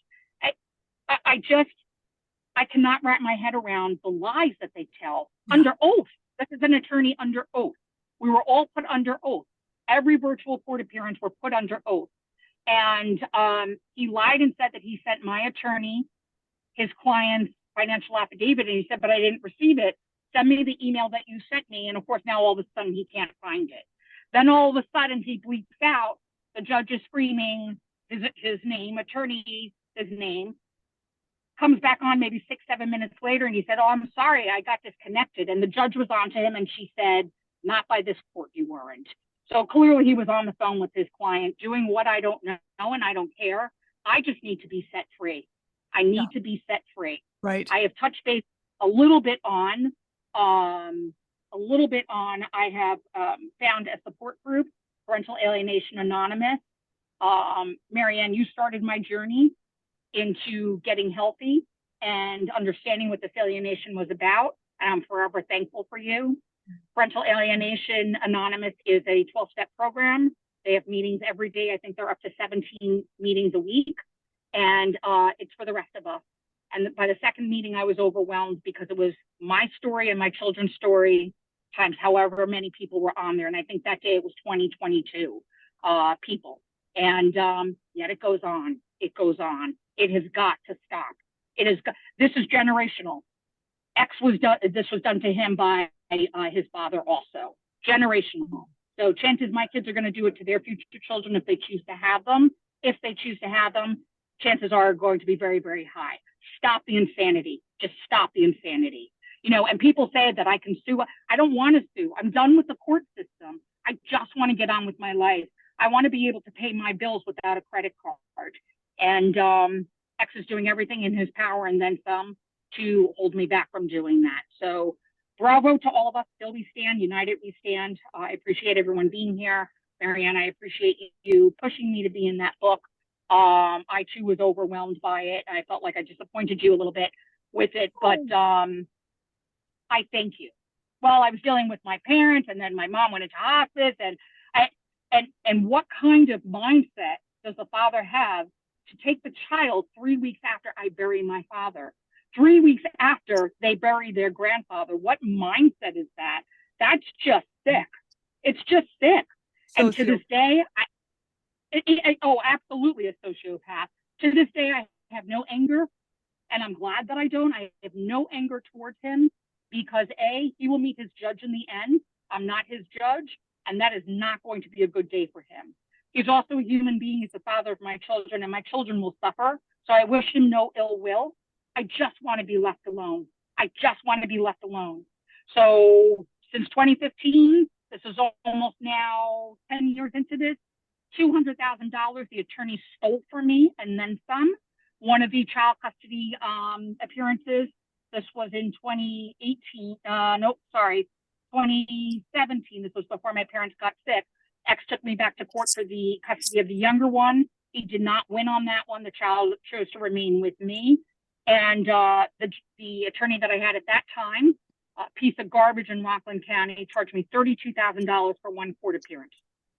I cannot wrap my head around the lies that they tell under oath. This is an attorney under oath. We were all put under oath. Every virtual court appearance were put under oath. And he lied and said that he sent my attorney his client's financial affidavit, and he said, but I didn't receive it. Send me the email that you sent me. And of course, now all of a sudden he can't find it. Then all of a sudden he bleeps out, the judge is screaming his name, attorney, his name, comes back on maybe 6-7 minutes later, and he said, oh, I'm sorry, I got disconnected. And the judge was on to him, and she said, not by this court, you weren't. So clearly he was on the phone with his client doing what I don't know, and I don't care. I just need to be set free. I need to be set free. Right. I have touched base a little bit on, I have found a support group, Parental Alienation Anonymous. Marianne, you started my journey into getting healthy and understanding what this alienation was about, and I'm forever thankful for you. Parental Alienation Anonymous is a 12-step program. They have meetings every day. I think they're up to 17 meetings a week, and it's for the rest of us. And by the second meeting, I was overwhelmed because it was my story and my children's story times however many people were on there. And I think that day it was 2022 people. And yet it goes on. It goes on. It has got to stop. This is generational. This was done to him by his father also. Generational. So chances my kids are going to do it to their future children if they choose to have them. If they choose to have them, chances are going to be very, very high. Stop the insanity. Just stop the insanity. You know, and people say that I can sue. I don't want to sue. I'm done with the court system. I just want to get on with my life. I want to be able to pay my bills without a credit card. And X is doing everything in his power and then some to hold me back from doing that. So bravo to all of us. Still we stand. United we stand. I appreciate everyone being here. Marianne, I appreciate you pushing me to be in that book. I too was overwhelmed by it. I felt like I disappointed you a little bit with it, but I thank you. Well, I was dealing with my parents, and then my mom went into hospice, and what kind of mindset does the father have to take the child 3 weeks after I bury my father? 3 weeks after they bury their grandfather. What mindset is that? That's just sick. It's just sick. And to this day, absolutely a sociopath. To this day, I have no anger, and I'm glad that I don't. I have no anger towards him because A, he will meet his judge in the end. I'm not his judge, and that is not going to be a good day for him. He's also a human being. He's the father of my children, and my children will suffer. So I wish him no ill will. I just want to be left alone. I just want to be left alone. So since 2015, this is almost now 10 years into this, $200,000 the attorney stole from me and then some. One of the child custody appearances, this was in 2017. This was before my parents got sick. X took me back to court for the custody of the younger one. He did not win on that one. The child chose to remain with me. And the attorney that I had at that time, a piece of garbage in Rockland County, charged me $32,000 for one court appearance.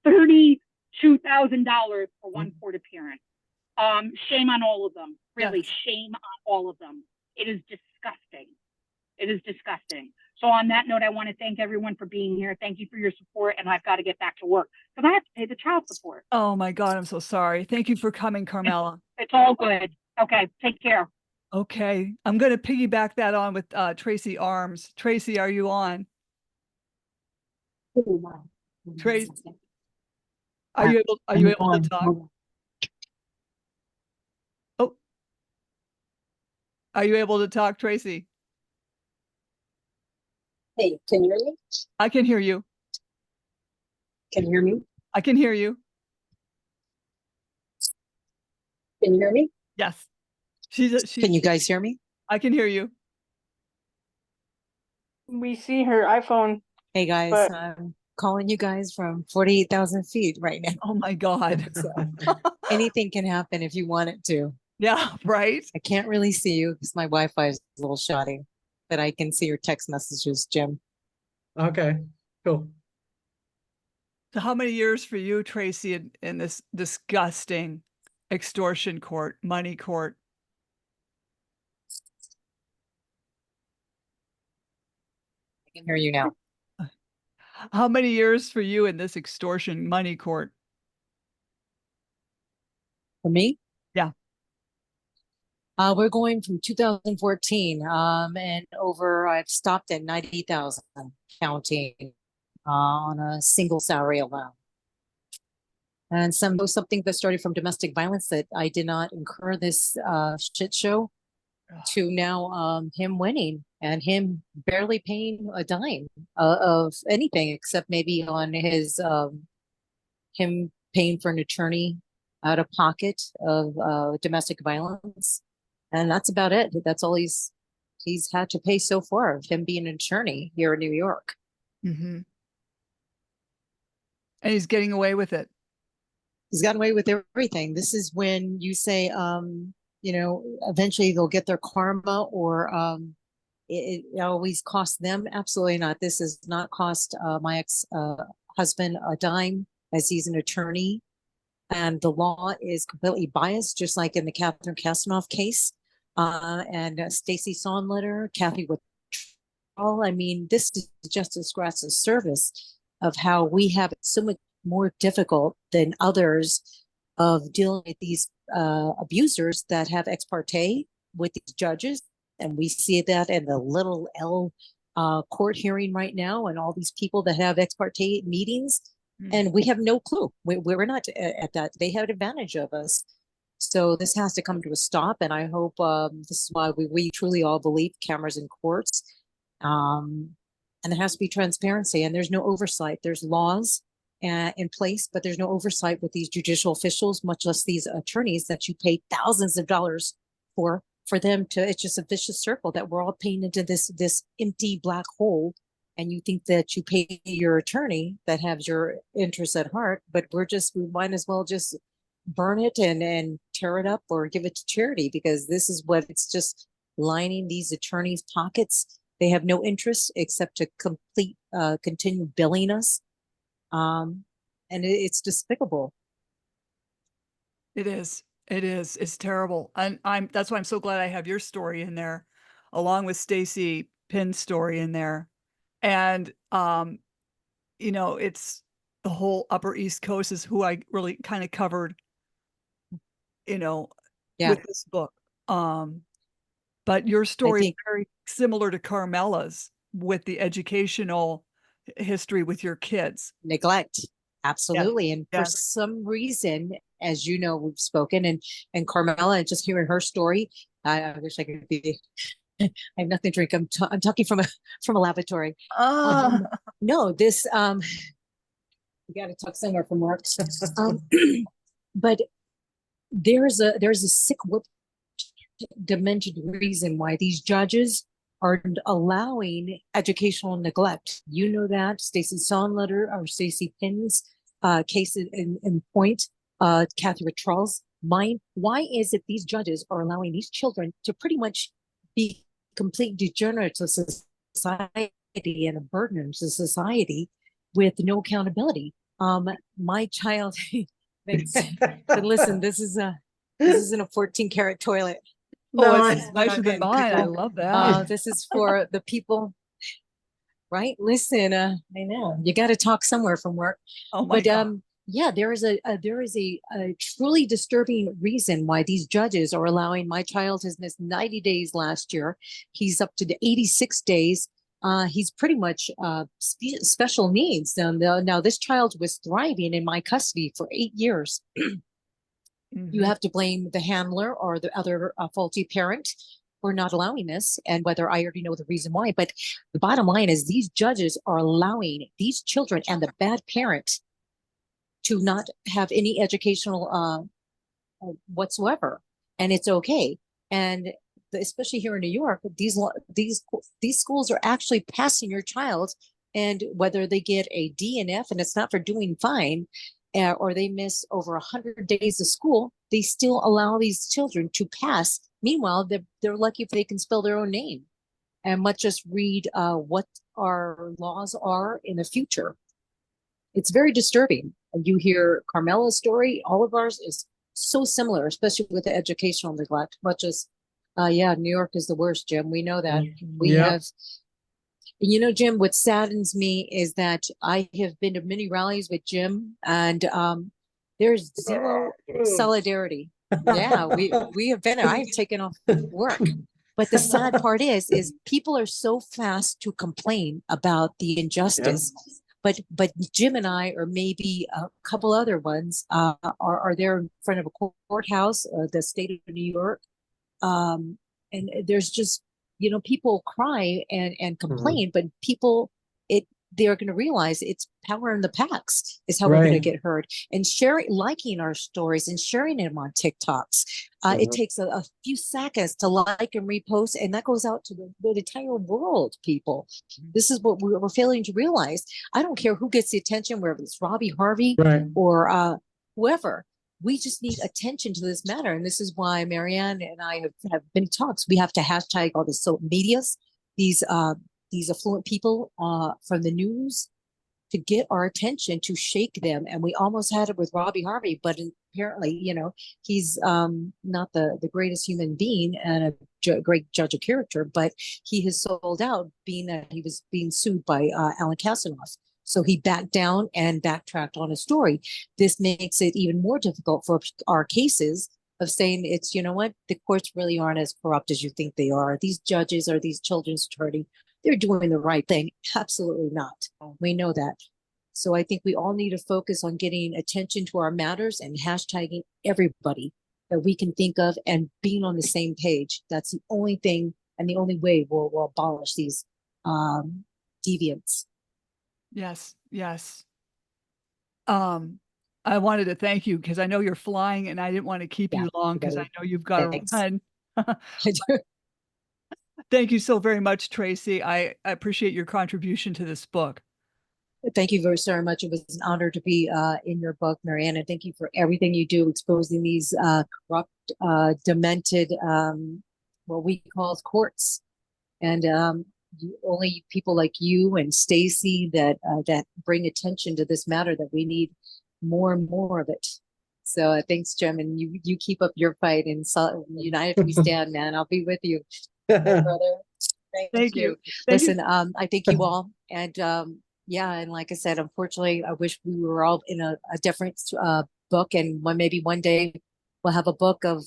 $32,000 for one court appearance. Shame on all of them. Really, yes. Shame on all of them. It is disgusting. It is disgusting. So on that note, I want to thank everyone for being here. Thank you for your support. And I've got to get back to work because I have to pay the child support. Oh my God, I'm so sorry. Thank you for coming, Carmela. It's all good. Okay, take care. Okay, I'm going to piggyback that on with Tracy Armes. Tracy, are you on? Tracy, are you able to talk? Oh, are you able to talk, Tracy? Hey, can you hear me? I can hear you. Can you hear me? I can hear you. Can you hear me? Yes. Can you guys hear me? I can hear you. We see her iPhone. Hey guys, I'm calling you guys from 48,000 feet right now. Oh my God. So, anything can happen if you want it to. Yeah, right. I can't really see you because my Wi-Fi is a little shoddy, but I can see your text messages, Jim. Okay, cool. So how many years for you, Tracy, in this disgusting extortion court, money court? I can hear you now. How many years for you in this extortion money court? For me? Yeah. We're going from 2014 and over. I've stopped at 90,000 counting on a single salary alone. And something that started from domestic violence that I did not incur this shit show to now him winning and him barely paying a dime of anything except maybe on his him paying for an attorney out of pocket of domestic violence. And that's about it. That's all he's had to pay so far of him being an attorney here in New York. Mm-hmm. And he's getting away with it. He's gotten away with everything. This is when you say, you know, eventually they'll get their karma, or it always costs them. Absolutely not. This has not cost my ex husband a dime, as he's an attorney, and the law is completely biased, just like in the Catherine Kasanoff case, and Stacy Sonletter, Kathy Wittrell. I mean, this is just a scratch the surface of how we have it so much more difficult than others of dealing with these abusers that have ex parte with these judges. And we see that in the little L court hearing right now, and all these people that have ex parte meetings, and we have no clue. We're not at that. They have advantage of us. So this has to come to a stop. And I hope this is why we truly all believe cameras in courts. And there has to be transparency, and there's no oversight. There's laws in place, but there's no oversight with these judicial officials, much less these attorneys that you pay thousands of dollars for them to. It's just a vicious circle that we're all paying into this empty black hole. And you think that you pay your attorney that has your interests at heart, but we might as well just burn it and tear it up or give it to charity, because this is what it's just lining these attorneys' pockets. They have no interest except to continue billing us. And it's despicable. It is. It's terrible. And that's why I'm so glad I have your story in there, along with Stacy Pinn's story in there. And, you know, it's the whole Upper East Coast is who I really kind of covered, you know, with this book. But your story is very similar to Carmela's with the educational history with your kids. Neglect. Absolutely. And for some reason, as you know, we've spoken, and Carmela, just hearing her story, I wish I could be. I have nothing to drink. I'm talking from a lavatory. No, this we got to talk somewhere from work. But there's a sick demented reason why these judges are allowing educational neglect. You know that Stacy Sonletter or Stacy Pinn's case in point, Kathy Wittrell's mine. Why is it these judges are allowing these children to pretty much be complete degenerates of society and a burden to society with no accountability? My child, but listen, this isn't a 14-karat toilet. Oh, it's nicer than mine. I love that. This is for the people, right? Listen, I know you got to talk somewhere from work. Oh my God. Yeah, there is a truly disturbing reason why these judges are allowing. My child has missed 90 days last year. He's up to the 86 days. He's pretty much special needs. Now this child was thriving in my custody for 8 years. You have to blame the handler or the other faulty parent for not allowing this, and whether I already know the reason why. But the bottom line is these judges are allowing these children and the bad parent to not have any educational whatsoever, and it's okay. And especially here in New York, these schools are actually passing your child, and whether they get a D and F and it's not for doing fine, or they miss over 100 days of school, they still allow these children to pass. Meanwhile, they're lucky if they can spell their own name and might just read what our laws are in the future. It's very disturbing. And you hear Carmela's story, all of ours is so similar, especially with the educational neglect. Much as, New York is the worst, Jim. We know that. We have. You know, Jim, what saddens me is that I have been to many rallies with Jim, and there's zero solidarity. Yeah, we have been. I've taken off work, but the sad part is people are so fast to complain about the injustice. But Jim and I, or maybe a couple other ones, are there in front of a courthouse, the state of New York, and there's just, you know, people cry and complain, but they're going to realize it's power in the packs is how we're going to Right. get heard. And sharing, liking our stories and sharing them on TikToks. It takes a few seconds to like and repost, and that goes out to the entire world, people. This is what we're failing to realize. I don't care who gets the attention, whether it's Robbie Harvey Right. or whoever. We just need attention to this matter. And this is why Marianne and I have been talks. We have to hashtag all the social medias, these affluent people from the news, to get our attention, to shake them. And we almost had it with Robbie Harvey, but apparently, you know, he's not the greatest human being and a great judge of character, but he has sold out, being that he was being sued by Alan Kasanoff. So he backed down and backtracked on his story. This makes it even more difficult for our cases of saying, it's, you know what, the courts really aren't as corrupt as you think they are. These judges or these children's attorney, they're doing the right thing. Absolutely not. We know that. So I think we all need to focus on getting attention to our matters and hashtagging everybody that we can think of and being on the same page. That's the only thing and the only way we'll abolish these deviants. Yes, yes. I wanted to thank you because I know you're flying and I didn't want to keep you long because I know you've got to run. I do. Thank you so very much, Tracy. I appreciate your contribution to this book. Thank you very much. It was an honor to be in your book, Marianne, and thank you for everything you do, exposing these corrupt, demented, what we call courts. And only people like you and Stacy that bring attention to this matter, that we need more and more of it. So thanks, Jim, and you keep up your fight, and united we stand, man. I'll be with you, brother. Thank you. Listen, I thank you all, and yeah, and like I said, unfortunately, I wish we were all in a different book, and maybe one day we'll have a book of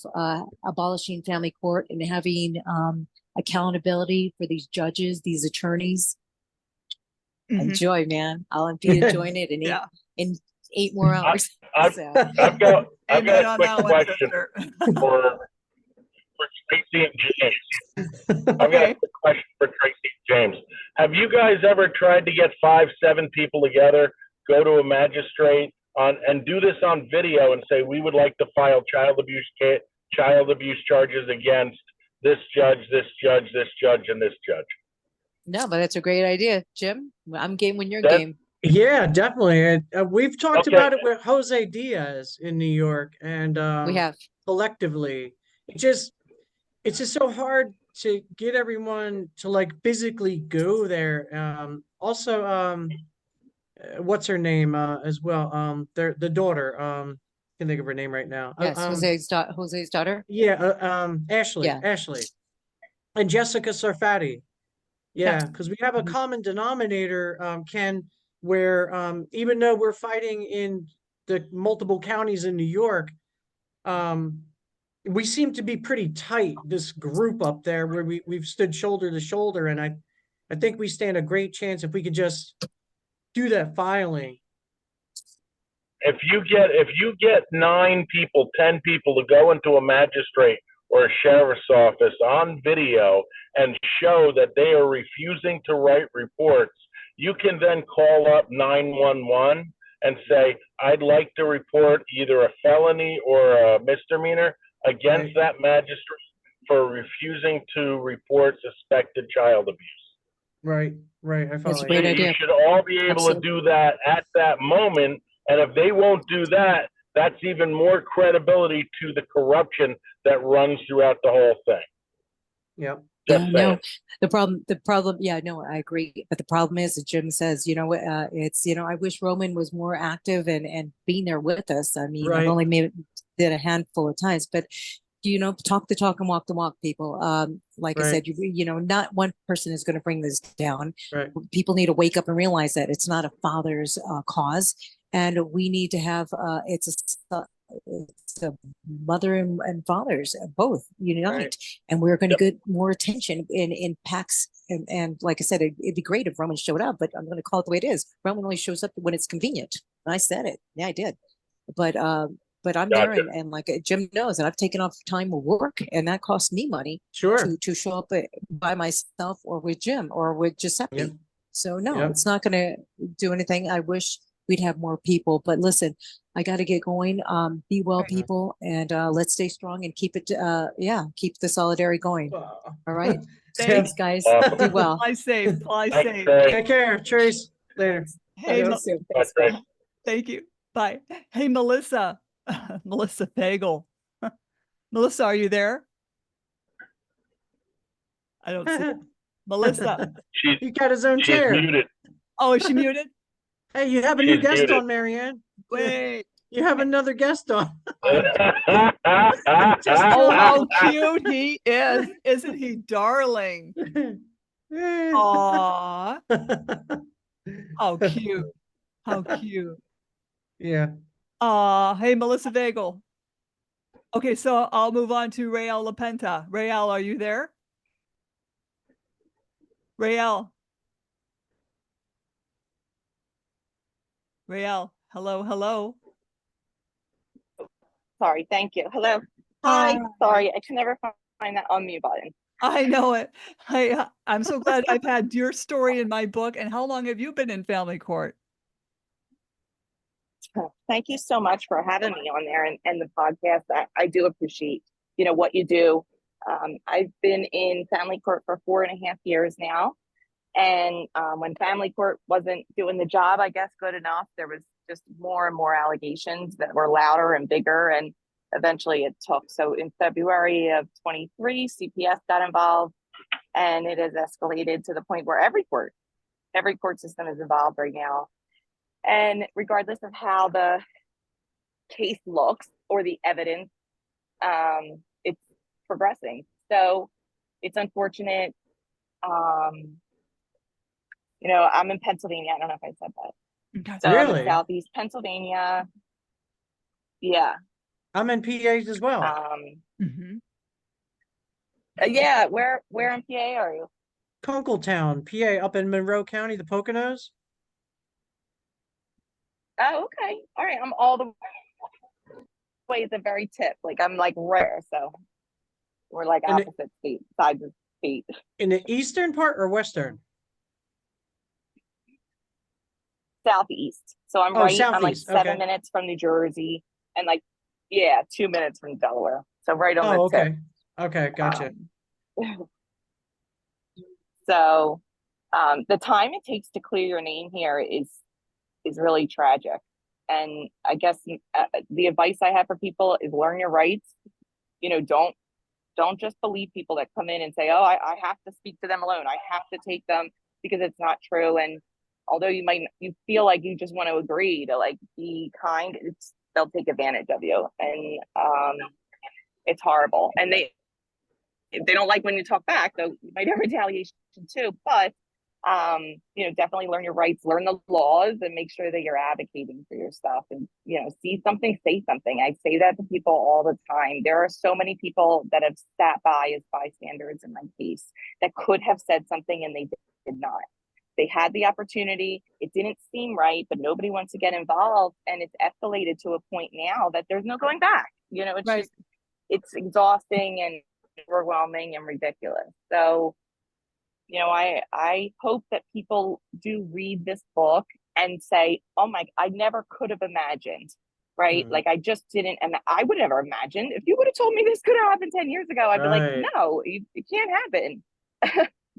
abolishing family court and having accountability for these judges, these attorneys. Enjoy, man. I'll be enjoying it in 8 more hours. I've got a quick question for Tracy and James. I've got a quick question for Tracy and James. Have you guys ever tried to get 5-7 people together, go to a magistrate and do this on video and say, we would like to file child abuse charges against this judge, this judge, this judge, and this judge? No, but that's a great idea, Jim. I'm game when you're game. Yeah, definitely. We've talked about it with Jose Diaz in New York, and we have collectively. It's just so hard to get everyone to like physically go there. Also, what's her name as well? The daughter. Can't think of her name right now. Yes, Jose's daughter. Yeah, Ashley. Yeah. Ashley, and Jessica Sarfati. Yeah, because we have a common denominator, Ken, where even though we're fighting in the multiple counties in New York, we seem to be pretty tight, this group up there where we've stood shoulder to shoulder. And I think we stand a great chance if we could just do that filing. If you get 9 people, 10 people to go into a magistrate or a sheriff's office on video and show that they are refusing to write reports, you can then call up 911 and say, I'd like to report either a felony or a misdemeanor against that magistrate for refusing to report suspected child abuse. Right. I follow. That's a great idea. You should all be able to do that at that moment. And if they won't do that, that's even more credibility to the corruption that runs throughout the whole thing. Yep. No, the problem, yeah, no, I agree. But the problem is, as Jim says, it's, I wish Roman was more active and being there with us. I mean, I've only did a handful of times, but, talk the talk and walk the walk, people. Like I said, not one person is going to bring this down. Right. People need to wake up and realize that it's not a father's cause. And we need to have, it's a mother and fathers both unite, and we're going to get more attention in packs. And like I said, it'd be great if Roman showed up, but I'm going to call it the way it is. Roman only shows up when it's convenient. And I said it. Yeah, I did. But I'm there, and like Jim knows, and I've taken off time of work, and that costs me money. Sure. To show up by myself or with Jim or with Giuseppe. Yep. So no, Yep. it's not going to do anything. I wish we'd have more people, but listen, I got to get going. Be well, Mhm. people, and let's stay strong and keep it. Keep the solidarity going. Wow. All right. Thanks. Thanks, guys. Awesome. Be well. Fly safe. Fly Thanks, safe. Trey. Take care, Trace. Later. Hey, Real Ma- soon. Bye, Trey. thank you. Bye. Hey, Melissa. Melissa Vagle. Melissa, are you there? I don't see Melissa. He got his own She's chair. muted. Oh, is she muted? Hey, you have a new She's guest muted. on, Marianne. Wait. You have another guest on. Oh, how Just cute he is. Isn't he darling? Aw, how cute. How cute. Yeah. Hey, Melissa Vagle. Okay, so I'll move on to Rael LaPenta. Rael, are you there? Rael. Rael, hello, hello. Sorry, thank you. Hello. Hi. Hi. Sorry, I can never find that unmute button. I know it. I'm so glad I've had your story in my book. And how long have you been in family court? Thank you so much for having me on there and the podcast. I do appreciate, what you do. I've been in family court for 4.5 years now. And when family court wasn't doing the job, I guess, good enough, there was just more and more allegations that were louder and bigger. And eventually it took. So in February of 23, CPS got involved, and it has escalated to the point where every court system is involved right now. And regardless of how the case looks or the evidence, it's progressing. So it's unfortunate. I'm in Pennsylvania. I don't know if I said that. Okay. So I'm Really? in Southeast Pennsylvania. Yeah. I'm in PA as well. Mhm. Yeah. Where in PA are you? Kunkletown, PA, up in Monroe County, the Poconos. Oh, okay. All right. I'm all the way at the very tip. Like I'm like rare. So we're like And opposite sides of the state. In the eastern part or western? Southeast. So I'm Oh, right. I'm like southeast. 7 Okay. minutes from New Jersey and 2 minutes from Delaware. So right on Oh, the tip. okay. Okay, gotcha. So the time it takes to clear your name here is really tragic. And I guess the advice I have for people is learn your rights. Don't just believe people that come in and say, oh, I have to speak to them alone. I have to take them, because it's not true. And although you feel like you just want to agree to be kind, they'll take advantage of you. And it's horrible. And they don't like when you talk back, though you might have retaliation too. But definitely learn your rights, learn the laws, and make sure that you're advocating for your stuff. And see something, say something. I say that to people all the time. There are so many people that have sat by as bystanders in my case that could have said something, and they did not. They had the opportunity. It didn't seem right, but nobody wants to get involved, and it's escalated to a point now that there's no going back. It's Right. just, it's exhausting and overwhelming and ridiculous. So I hope that people do read this book and say, oh my, I never could have imagined, right? Mhm. Like I just didn't, and I would never imagine. If you would have told me this could have happened 10 years ago, I'd be like, Right. no, it can't happen.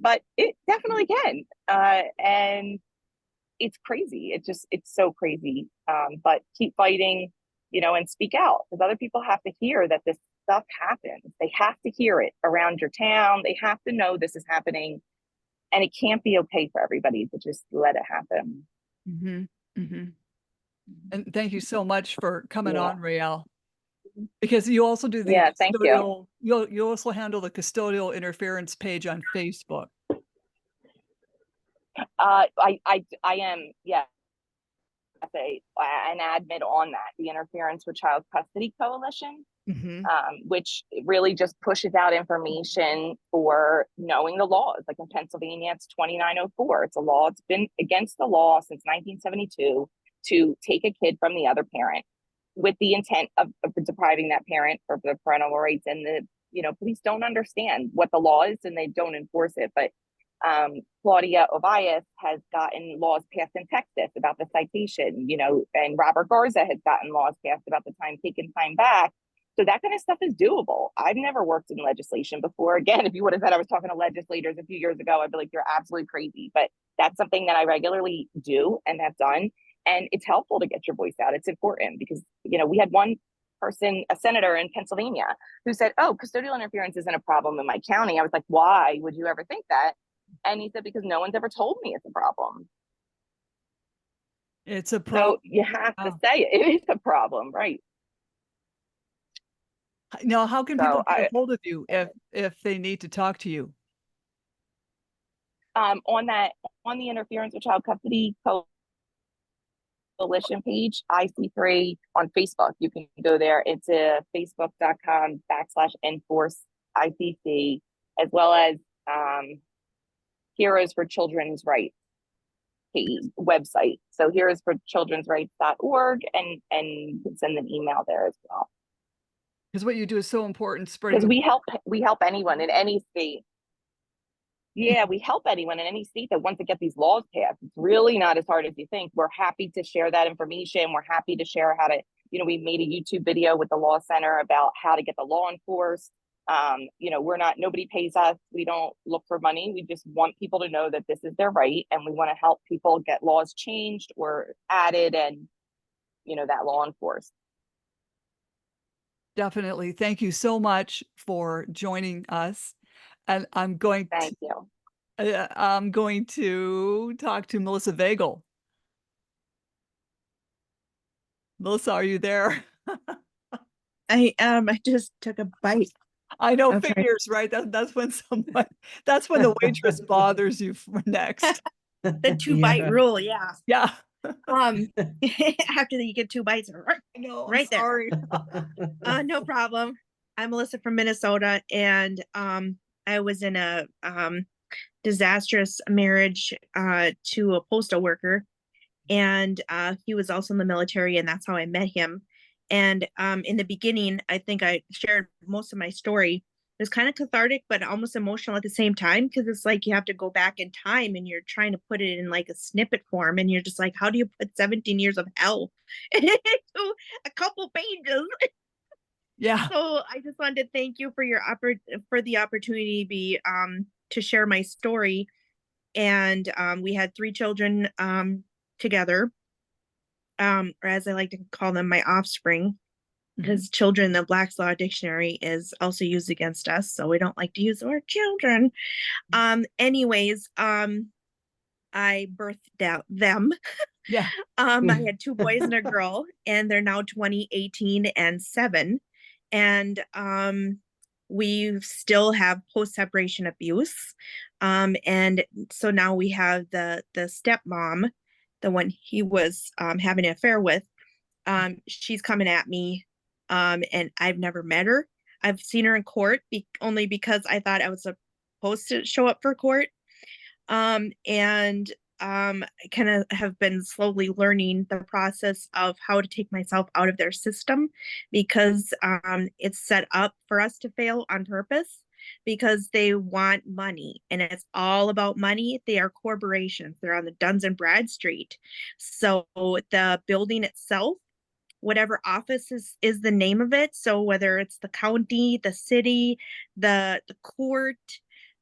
But it definitely can. And it's crazy. It's so crazy. But keep fighting, and speak out, because other people have to hear that this stuff happens. They have to hear it around your town. They have to know this is happening. And it can't be okay for everybody to just let it happen. Mm-hmm. Mm-hmm. And thank you so much for coming Yeah. on, Rael. Because you also do the Yeah, thank you. custodial, you also handle the custodial interference page on Facebook. I am, yeah, an admin on that, the Interference with Child Custody Coalition. Mm-hmm. Which really just pushes out information for knowing the laws. Like in Pennsylvania, it's 2904. It's a law. It's been against the law since 1972 to take a kid from the other parent with the intent of depriving that parent of the parental rights. And the police don't understand what the law is, and they don't enforce it. But Claudia Ovias has gotten laws passed in Texas about the citation, you know, and Robert Garza has gotten laws passed about the time taken, time back. So that kind of stuff is doable. I've never worked in legislation before. Again, if you would have said I was talking to legislators a few years ago, I'd be like, you're absolutely crazy. But that's something that I regularly do and have done. And it's helpful to get your voice out. It's important because, you know, we had one person, a senator in Pennsylvania, who said, oh, custodial interference isn't a problem in my county. I was like, why would you ever think that? And he said, because no one's ever told me it's a problem. It's a problem. So you have to say it. It is a problem, right? Now, how can people So get a hold of you if they need to talk to you? On the Interference with Child Custody Coalition page, IC3 on Facebook. You can go there. It's a facebook.com/enforce ICC, as well as Heroes for Children's Rights website. So heroesforchildrensrights.org, and you can send an email there as well. Because what you do is so important, spreading. Because we help anyone in any state. Yeah, we help anyone in any state that wants to get these laws passed. It's really not as hard as you think. We're happy to share that information. We're happy to share how to, you know, we made a YouTube video with the Law Center about how to get the law enforced. You know, nobody pays us. We don't look for money. We just want people to know that this is their right. And we want to help people get laws changed or added and, you know, that law enforced. Definitely. Thank you so much for joining us. And I'm going Thank you. I'm going to talk to Melissa Vagle. Melissa, are you there? I just took a bite. I know, Okay. figures, right? That's when the waitress bothers you for next. The 2-bite rule, yeah. Yeah. After you get 2 bites, No, right I'm sorry. there. No problem. I'm Melissa from Minnesota, and I was in a disastrous marriage to a postal worker, and he was also in the military, and that's how I met him. And in the beginning, I think I shared most of my story. It was kind of cathartic, but almost emotional at the same time, because it's like you have to go back in time and you're trying to put it in like a snippet form, and you're just like, how do you put 17 years of hell into a couple pages? Yeah. So I just wanted to thank you for the opportunity to share my story. And we had 3 children together, or as I like to call them, my offspring, because children in the Black's Law Dictionary is also used against us, so we don't like to use the word children. Anyways, I birthed out them. Yeah. I had 2 boys and a girl, and they're now 20, 18, and 7. And we still have post-separation abuse. And so now we have the stepmom, the one he was having an affair with. She's coming at me, and I've never met her. I've seen her in court only because I thought I was supposed to show up for court. And I kind of have been slowly learning the process of how to take myself out of their system, because it's set up for us to fail on purpose, because they want money, and it's all about money. They are corporations. They're on the Duns and Bradstreet. So the building itself, whatever office is the name of it. So whether it's the county, the city, the court,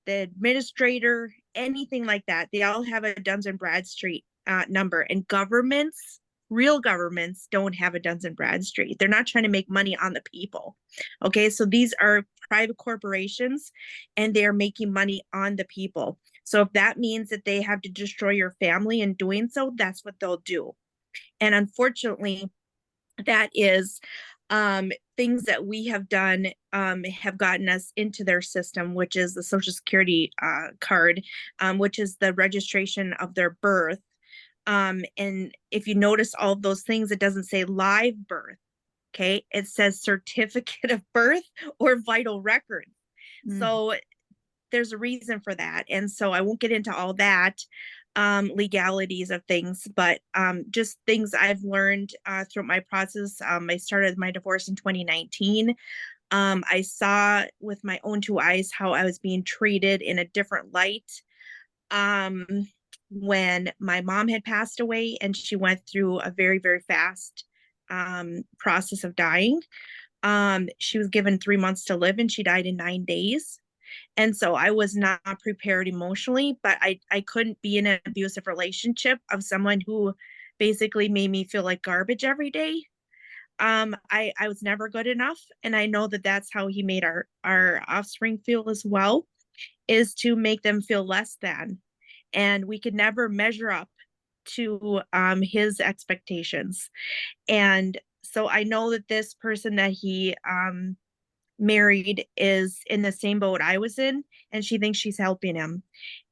the administrator, anything like that, they all have a Duns and Bradstreet number. And governments, real governments, don't have a Duns and Bradstreet. They're not trying to make money on the people. Okay, so these are private corporations, and they are making money on the people. So if that means that they have to destroy your family in doing so, that's what they'll do. And unfortunately, that is things that we have done have gotten us into their system, which is the Social Security card, which is the registration of their birth. And if you notice all of those things, it doesn't say live birth. Okay, it says certificate of birth or vital records. So there's a reason for that. And so I won't get into all that legalities of things, but just things I've learned throughout my process. I started my divorce in 2019. I saw with my own 2 eyes how I was being treated in a different light um, when my mom had passed away and she went through a very, very fast process of dying. She was given 3 months to live and she died in 9 days. And so I was not prepared emotionally, but I couldn't be in an abusive relationship of someone who basically made me feel like garbage every day. I was never good enough. And I know that that's how he made our offspring feel as well, is to make them feel less than. And we could never measure up to his expectations. And so I know that this person that he married is in the same boat I was in, and she thinks she's helping him.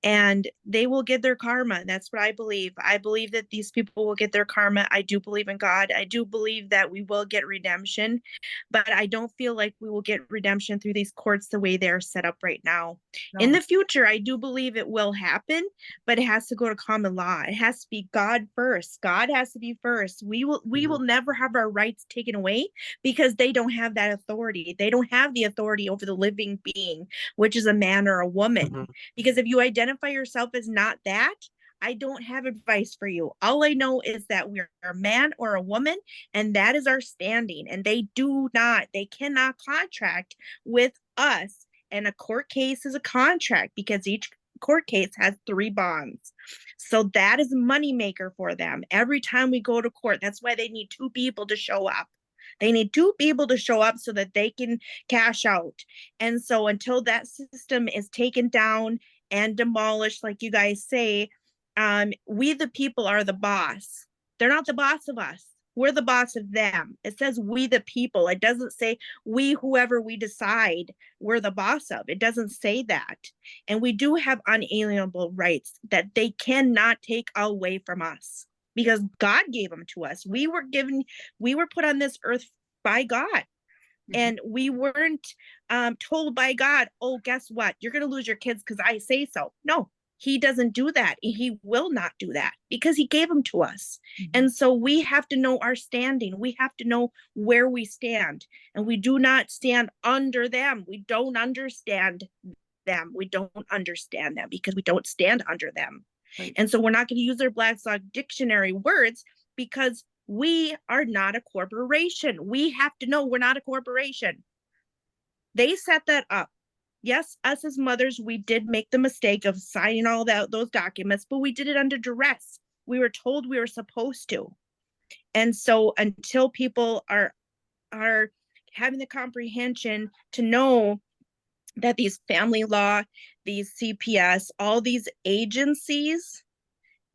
And they will get their karma. That's what I believe. I believe that these people will get their karma. I do believe in God. I do believe that we will get redemption, but I don't feel like we will get redemption through these courts the way they're set up right now. In the future, I do believe it will happen, but it has to go to common law. It has to be God first. God has to be first. We will never have our rights taken away because they don't have that authority. They don't have the authority over the living being, which is a man or a woman. Because if you identify yourself as not that, I don't have advice for you. All I know is that we're a man or a woman, and that is our standing. And they cannot contract with us. And a court case is a contract because each court case has 3 bonds. So that is a moneymaker for them. Every time we go to court, that's why they need 2 people to show up. They need 2 people to show up so that they can cash out. And so until that system is taken down and demolished, like you guys say, we the people are the boss. They're not the boss of us. We're the boss of them. It says we the people. It doesn't say we, whoever we decide we're the boss of. It doesn't say that. And we do have unalienable rights that they cannot take away from us, because God gave them to us. We were put on this earth by God. And we weren't told by God, oh, guess what? You're going to lose your kids because I say so. No, he doesn't do that. He will not do that because he gave them to us. And so we have to know our standing. We have to know where we stand. And we do not stand under them. We don't understand them. We don't understand them because we don't stand under them. Right. And so we're not going to use their Black's Law Dictionary words because we are not a corporation. We have to know we're not a corporation. They set that up. Yes, us as mothers, we did make the mistake of signing all those documents, but we did it under duress. We were told we were supposed to. And so until people are having the comprehension to know that these family law, these CPS, all these agencies,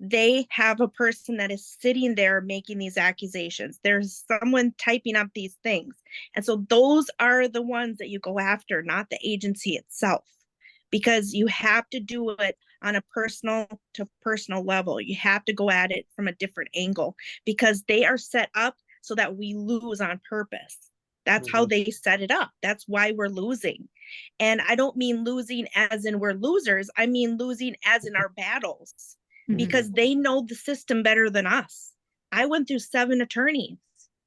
they have a person that is sitting there making these accusations. There's someone typing up these things. And so those are the ones that you go after, not the agency itself, because you have to do it on a personal to personal level. You have to go at it from a different angle because they are set up so that we lose on purpose. That's how they set it up. That's why we're losing. And I don't mean losing as in we're losers. I mean losing as in our battles. Because they know the system better than us. I went through 7 attorneys.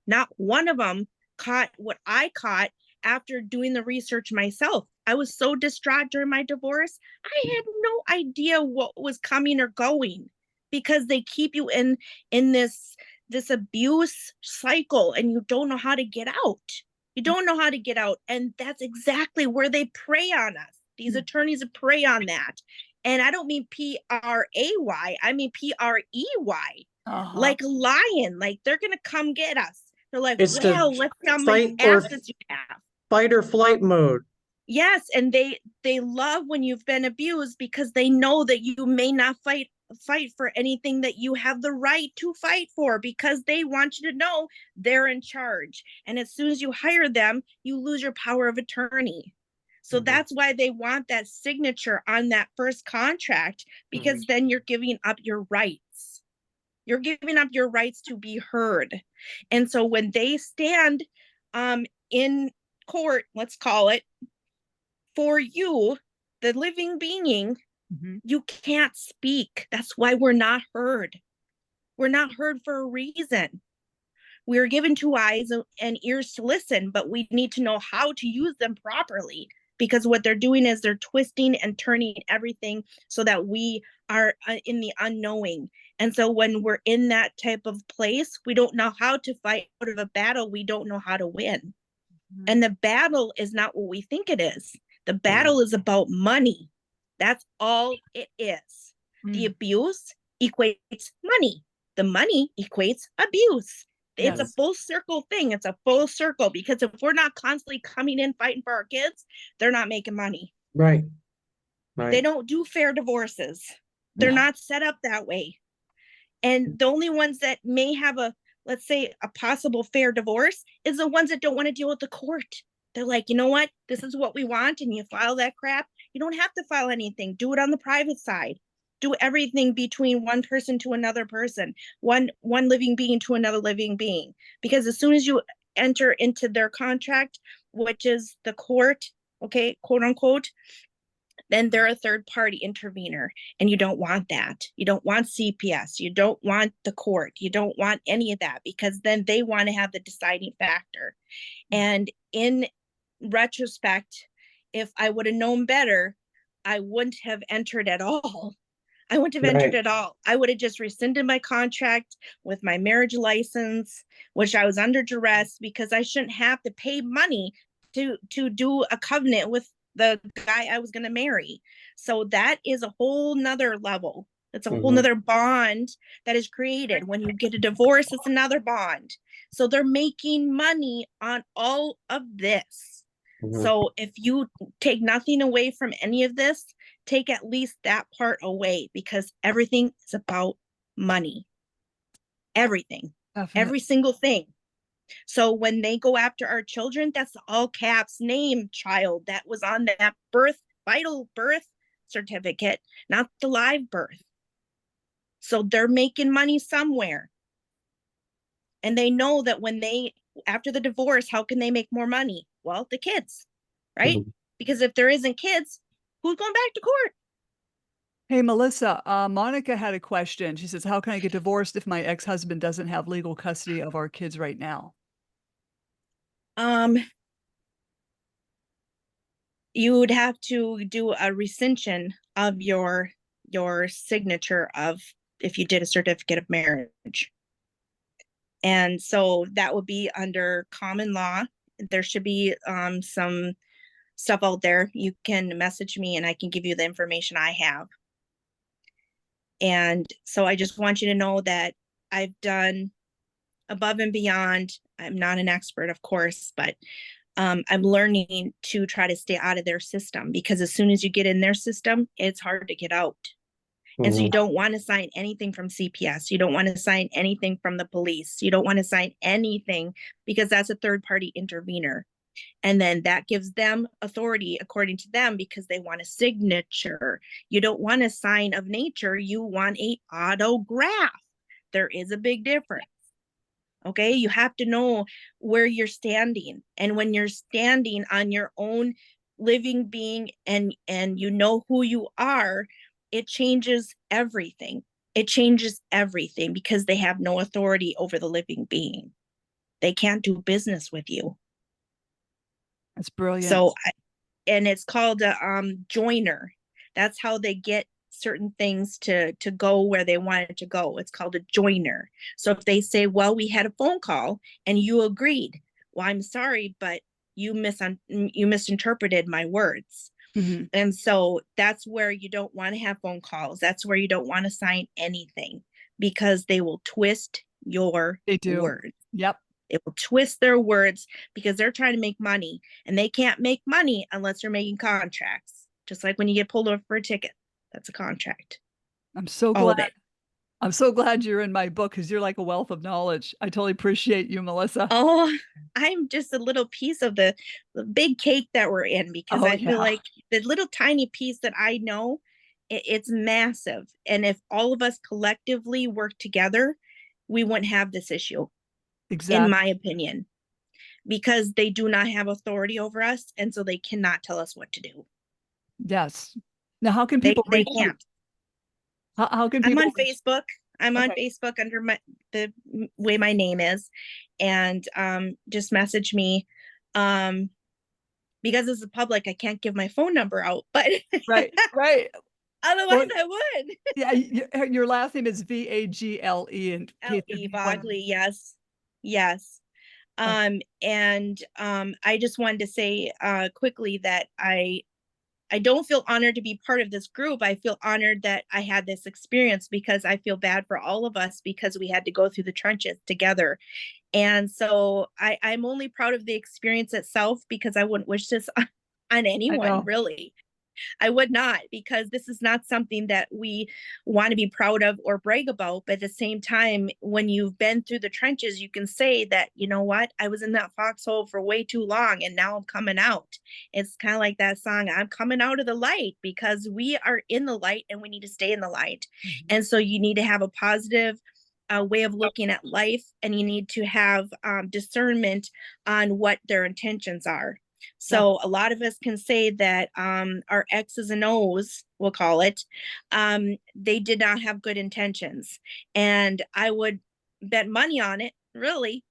Not one of them caught what I caught after doing the research myself. I was so distraught during my divorce. I had no idea what was coming or going because they keep you in this abuse cycle and you don't know how to get out. You don't know how to get out. And that's exactly where they prey on us. These attorneys prey on that. And I don't mean P-R-A-Y, I mean P-R-E-Y, like lion, like they're going to come get us. They're like, let's see how many assets you have. Fight or flight mode. Yes, and they love when you've been abused because they know that you may not fight for anything that you have the right to fight for because they want you to know they're in charge. And as soon as you hire them, you lose your power of attorney. So that's why they want that signature on that first contract, because then you're giving up your rights. You're giving up your rights to be heard. And so when they stand in court, let's call it, for you, the living being, you can't speak. That's why we're not heard. We're not heard for a reason. We're given 2 eyes and ears to listen, but we need to know how to use them properly. because what they're doing is they're twisting and turning everything so that we are in the unknowing. And so when we're in that type of place, we don't know how to fight out of a battle. We don't know how to win. And the battle is not what we think it is. The battle is about money. That's all it is. The abuse equates money. The money equates abuse. It's a full circle thing. It's a full circle, because if we're not constantly coming in fighting for our kids, they're not making money. Right. They don't do fair divorces. They're not set up that way. And the only ones that may have a, let's say, a possible fair divorce is the ones that don't want to deal with the court. They're like, you know what? This is what we want. And you file that crap. You don't have to file anything. Do it on the private side. Do everything between one person to another person, one living being to another living being. Because as soon as you enter into their contract, which is the court, okay, quote unquote, then they're a third party intervener, and you don't want that. You don't want CPS. You don't want the court. You don't want any of that, because then they want to have the deciding factor. And in retrospect, if I would have known better, I wouldn't have entered at all. I wouldn't have entered at all. I would have just rescinded my contract with my marriage license, which I was under duress, because I shouldn't have to pay money to do a covenant with the guy I was going to marry. So that is a whole nother level. It's a whole nother bond that is created. When you get a divorce, it's another bond. So they're making money on all of this. So if you take nothing away from any of this, take at least that part away, because everything is about money. Everything. Definitely. Every single thing. So when they go after our children, that's the all caps name child that was on that vital birth certificate, not the live birth. So they're making money somewhere. And they know that after the divorce, how can they make more money? Well, the kids, right? Because if there isn't kids, who's going back to court? Hey, Melissa, Monica had a question. She says, how can I get divorced if my ex-husband doesn't have legal custody of our kids right now? You would have to do a rescission of your signature of, if you did a certificate of marriage. And so that would be under common law. There should be some stuff out there. You can message me and I can give you the information I have. And so I just want you to know that I've done above and beyond. I'm not an expert, of course, but I'm learning to try to stay out of their system, because as soon as you get in their system, it's hard to get out. And so you don't want to sign anything from CPS. You don't want to sign anything from the police. You don't want to sign anything, because that's a third party intervener. And then that gives them authority according to them, because they want a signature. You don't want a sign of nature. You want a autograph. There is a big difference. Okay, you have to know where you're standing. And when you're standing on your own living being and you know who you are, it changes everything. It changes everything, because they have no authority over the living being. They can't do business with you. That's brilliant. So, and it's called a joiner. That's how they get certain things to go where they want it to go. It's called a joiner. So if they say, well, we had a phone call and you agreed, well, I'm sorry, but you misinterpreted my words. And so that's where you don't want to have phone calls. That's where you don't want to sign anything, because they will twist your words. Yep. It will twist their words, because they're trying to make money, and they can't make money unless they're making contracts. Just like when you get pulled over for a ticket, that's a contract. I'm so glad. I'm so glad you're in my book, because you're like a wealth of knowledge. I totally appreciate you, Melissa. Oh, I'm just a little piece of the big cake that we're in, because I feel like the little tiny piece that I know, it's massive. And if all of us collectively work together, we wouldn't have this issue. Exactly. In my opinion, because they do not have authority over us. And so they cannot tell us what to do. Yes. Now, how can people they can't. How can people? I'm on Facebook. I'm on Facebook under the way my name is, and just message me. because this is public, I can't give my phone number out, but Right, right. otherwise Well, I would. yeah, your last name is Vagle in case L.E. anyone. Vagle, yes. Yes. And I just wanted to say quickly that I don't feel honored to be part of this group. I feel honored that I had this experience because I feel bad for all of us because we had to go through the trenches together. And so I'm only proud of the experience itself because I wouldn't wish this on anyone, really. I would not, because this is not something that we want to be proud of or brag about. But at the same time, when you've been through the trenches, you can say that, you know what, I was in that foxhole for way too long and now I'm coming out. It's kind of like that song, I'm coming out of the light, because we are in the light and we need to stay in the light. And so you need to have a positive way of looking at life, and you need to have discernment on what their intentions are. So a lot of us can say that our X's and O's, we'll call it, they did not have good intentions. And I would bet money on it, really,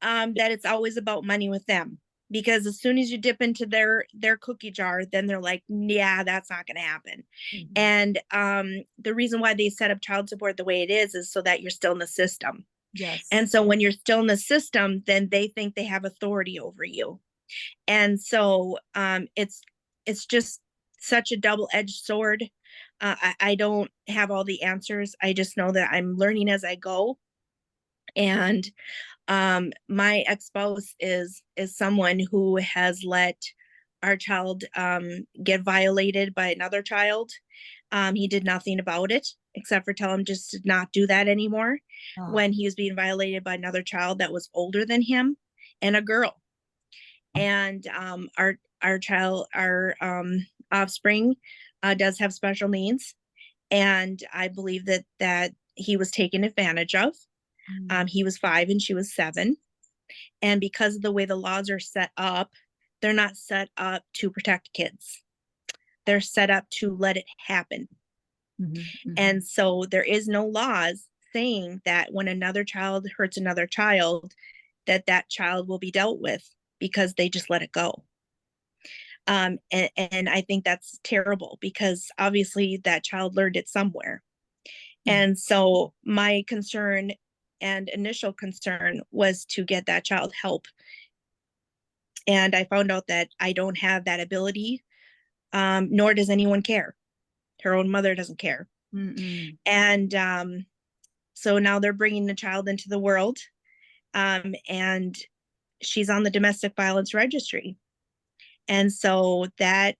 that it's always about money with them. Because as soon as you dip into their cookie jar, then they're like, yeah, that's not going to happen. And the reason why they set up child support the way it is so that you're still in the system. Yes. And so when you're still in the system, then they think they have authority over you. And so it's just such a double-edged sword. I don't have all the answers. I just know that I'm learning as I go. And my ex-spouse is someone who has let our child get violated by another child. He did nothing about it except for tell him just to not do that anymore when he was being violated by another child that was older than him and a girl. And our child, our offspring does have special needs. And I believe that he was taken advantage of. He was 5 and she was 7. And because of the way the laws are set up, they're not set up to protect kids. They're set up to let it happen. And so there is no laws saying that when another child hurts another child, that child will be dealt with, because they just let it go. And I think that's terrible, because obviously that child learned it somewhere. And so my concern and initial concern was to get that child help. And I found out that I don't have that ability, nor does anyone care. Her own mother doesn't care. And so now they're bringing the child into the world, and she's on the domestic violence registry. And so that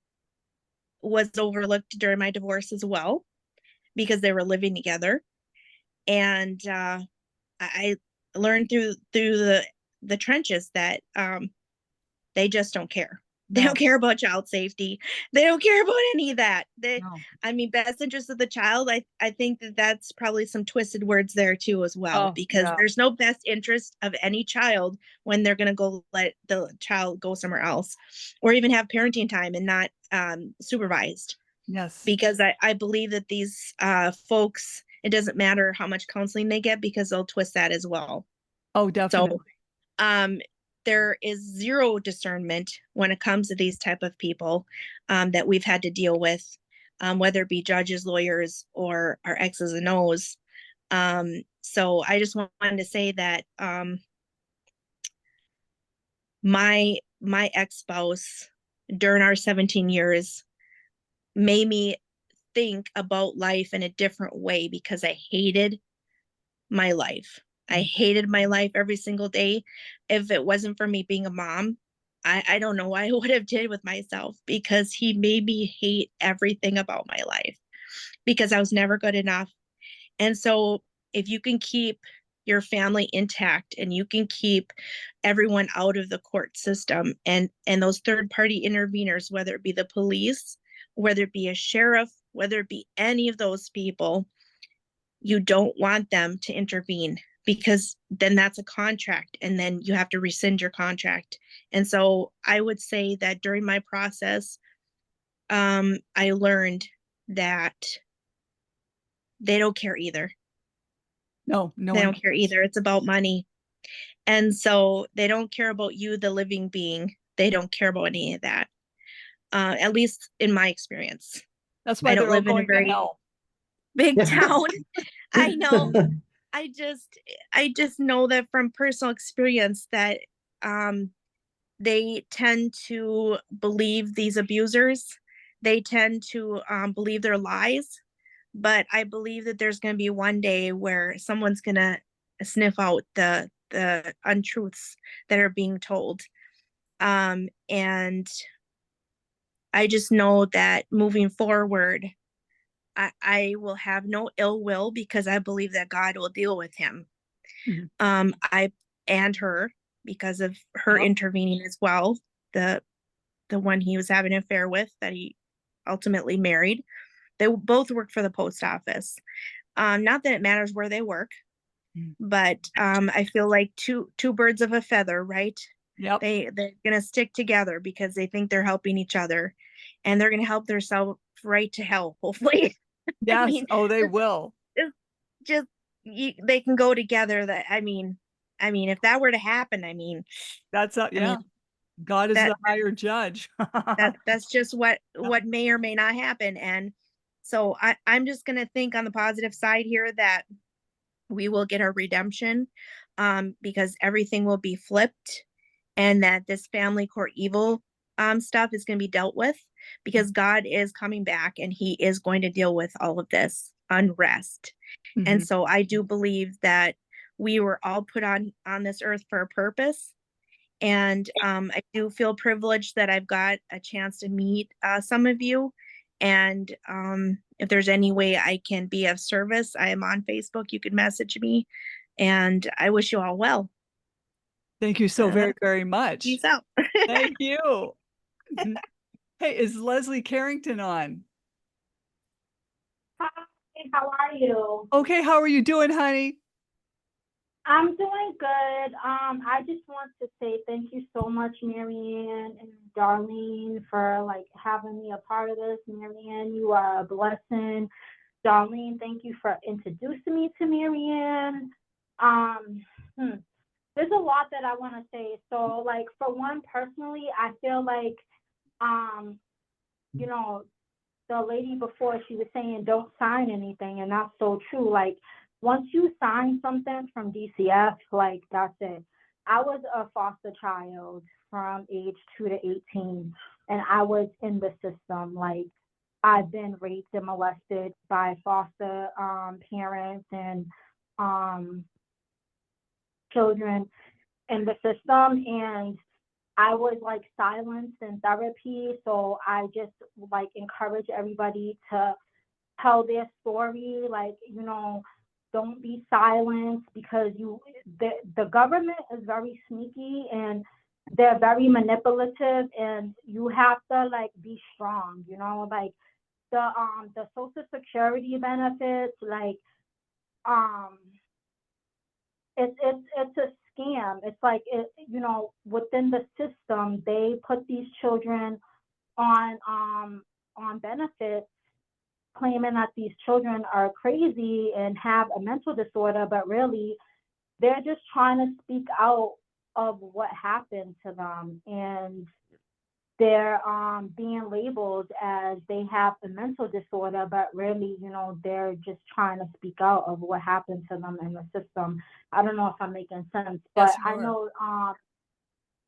was overlooked during my divorce as well, because they were living together. And I learned through the trenches that they just don't care. They don't care about child safety. They don't care about any of that. I mean, best interest of the child, I think that's probably some twisted words there too as well, because there's no best interest of any child when they're going to go let the child go somewhere else, or even have parenting time and not supervised. Yes. Because I believe that these folks, it doesn't matter how much counseling they get, because they'll twist that as well. Oh, definitely. So there is zero discernment when it comes to these type of people that we've had to deal with, whether it be judges, lawyers, or our X's and O's. So I just wanted to say that my ex-spouse during our 17 years made me think about life in a different way, because I hated my life. I hated my life every single day. If it wasn't for me being a mom, I don't know what I would have did with myself, because he made me hate everything about my life, because I was never good enough. And so if you can keep your family intact and you can keep everyone out of the court system and those third-party interveners, whether it be the police, whether it be a sheriff, whether it be any of those people, you don't want them to intervene, because then that's a contract and then you have to rescind your contract. And so I would say that during my process, I learned that they don't care either. No, they don't care either. It's about money. And so they don't care about you, the living being. They don't care about any of that. at least in my experience. That's why I don't they're all live in a going to very hell. big town. I know. I just know that from personal experience that they tend to believe these abusers. They tend to believe their lies. But I believe that there's going to be one day where someone's going to sniff out the untruths that are being told. And I just know that moving forward, I will have no ill will because I believe that God will deal with him. I and her because of her intervening as well. The one he was having an affair with that he ultimately married. They both work for the post office. Not that it matters where they work, but I feel like two birds of a feather, right? Yep. They're gonna stick together because they think they're helping each other, and they're gonna help themselves right to hell, hopefully. Yes. I mean, they will. They can go together. That I mean, if that were to happen, That's I mean, God is the higher judge. that's just what may or may not happen. And so I'm just gonna think on the positive side here that we will get our redemption, because everything will be flipped, and that this family court evil stuff is going to be dealt with because God is coming back and he is going to deal with all of this unrest. And so I do believe that we were all put on this earth for a purpose. And I do feel privileged that I've got a chance to meet some of you. And if there's any way I can be of service, I am on Facebook. You can message me. And I wish you all well. Thank you so very, very much. Peace out. Thank you. Hey, is Leslie Carrington on? Hi, how are you? Okay, how are you doing, honey? I'm doing good. I just want to say thank you so much, Marianne and Darlene, for having me a part of this. Marianne, you are a blessing. Darlene, thank you for introducing me to Marianne. There's a lot that I want to say. So, for one, personally, I feel like, the lady before, she was saying don't sign anything, and that's so true. Once you sign something from DCF, that's it. I was a foster child from age 2 to 18, and I was in the system. I've been raped and molested by foster parents and children in the system, and I was silenced in therapy. So I just encourage everybody to tell their story. Don't be silenced, because the government is very sneaky and they're very manipulative, and you have to be strong. The Social Security benefits, it's a scam. It's within the system, they put these children on benefits, claiming that these children are crazy and have a mental disorder, but really they're just trying to speak out of what happened to them, and they're being labeled as they have a mental disorder, but really, they're just trying to speak out of what happened to them in the system. I don't know if I'm making sense, but I know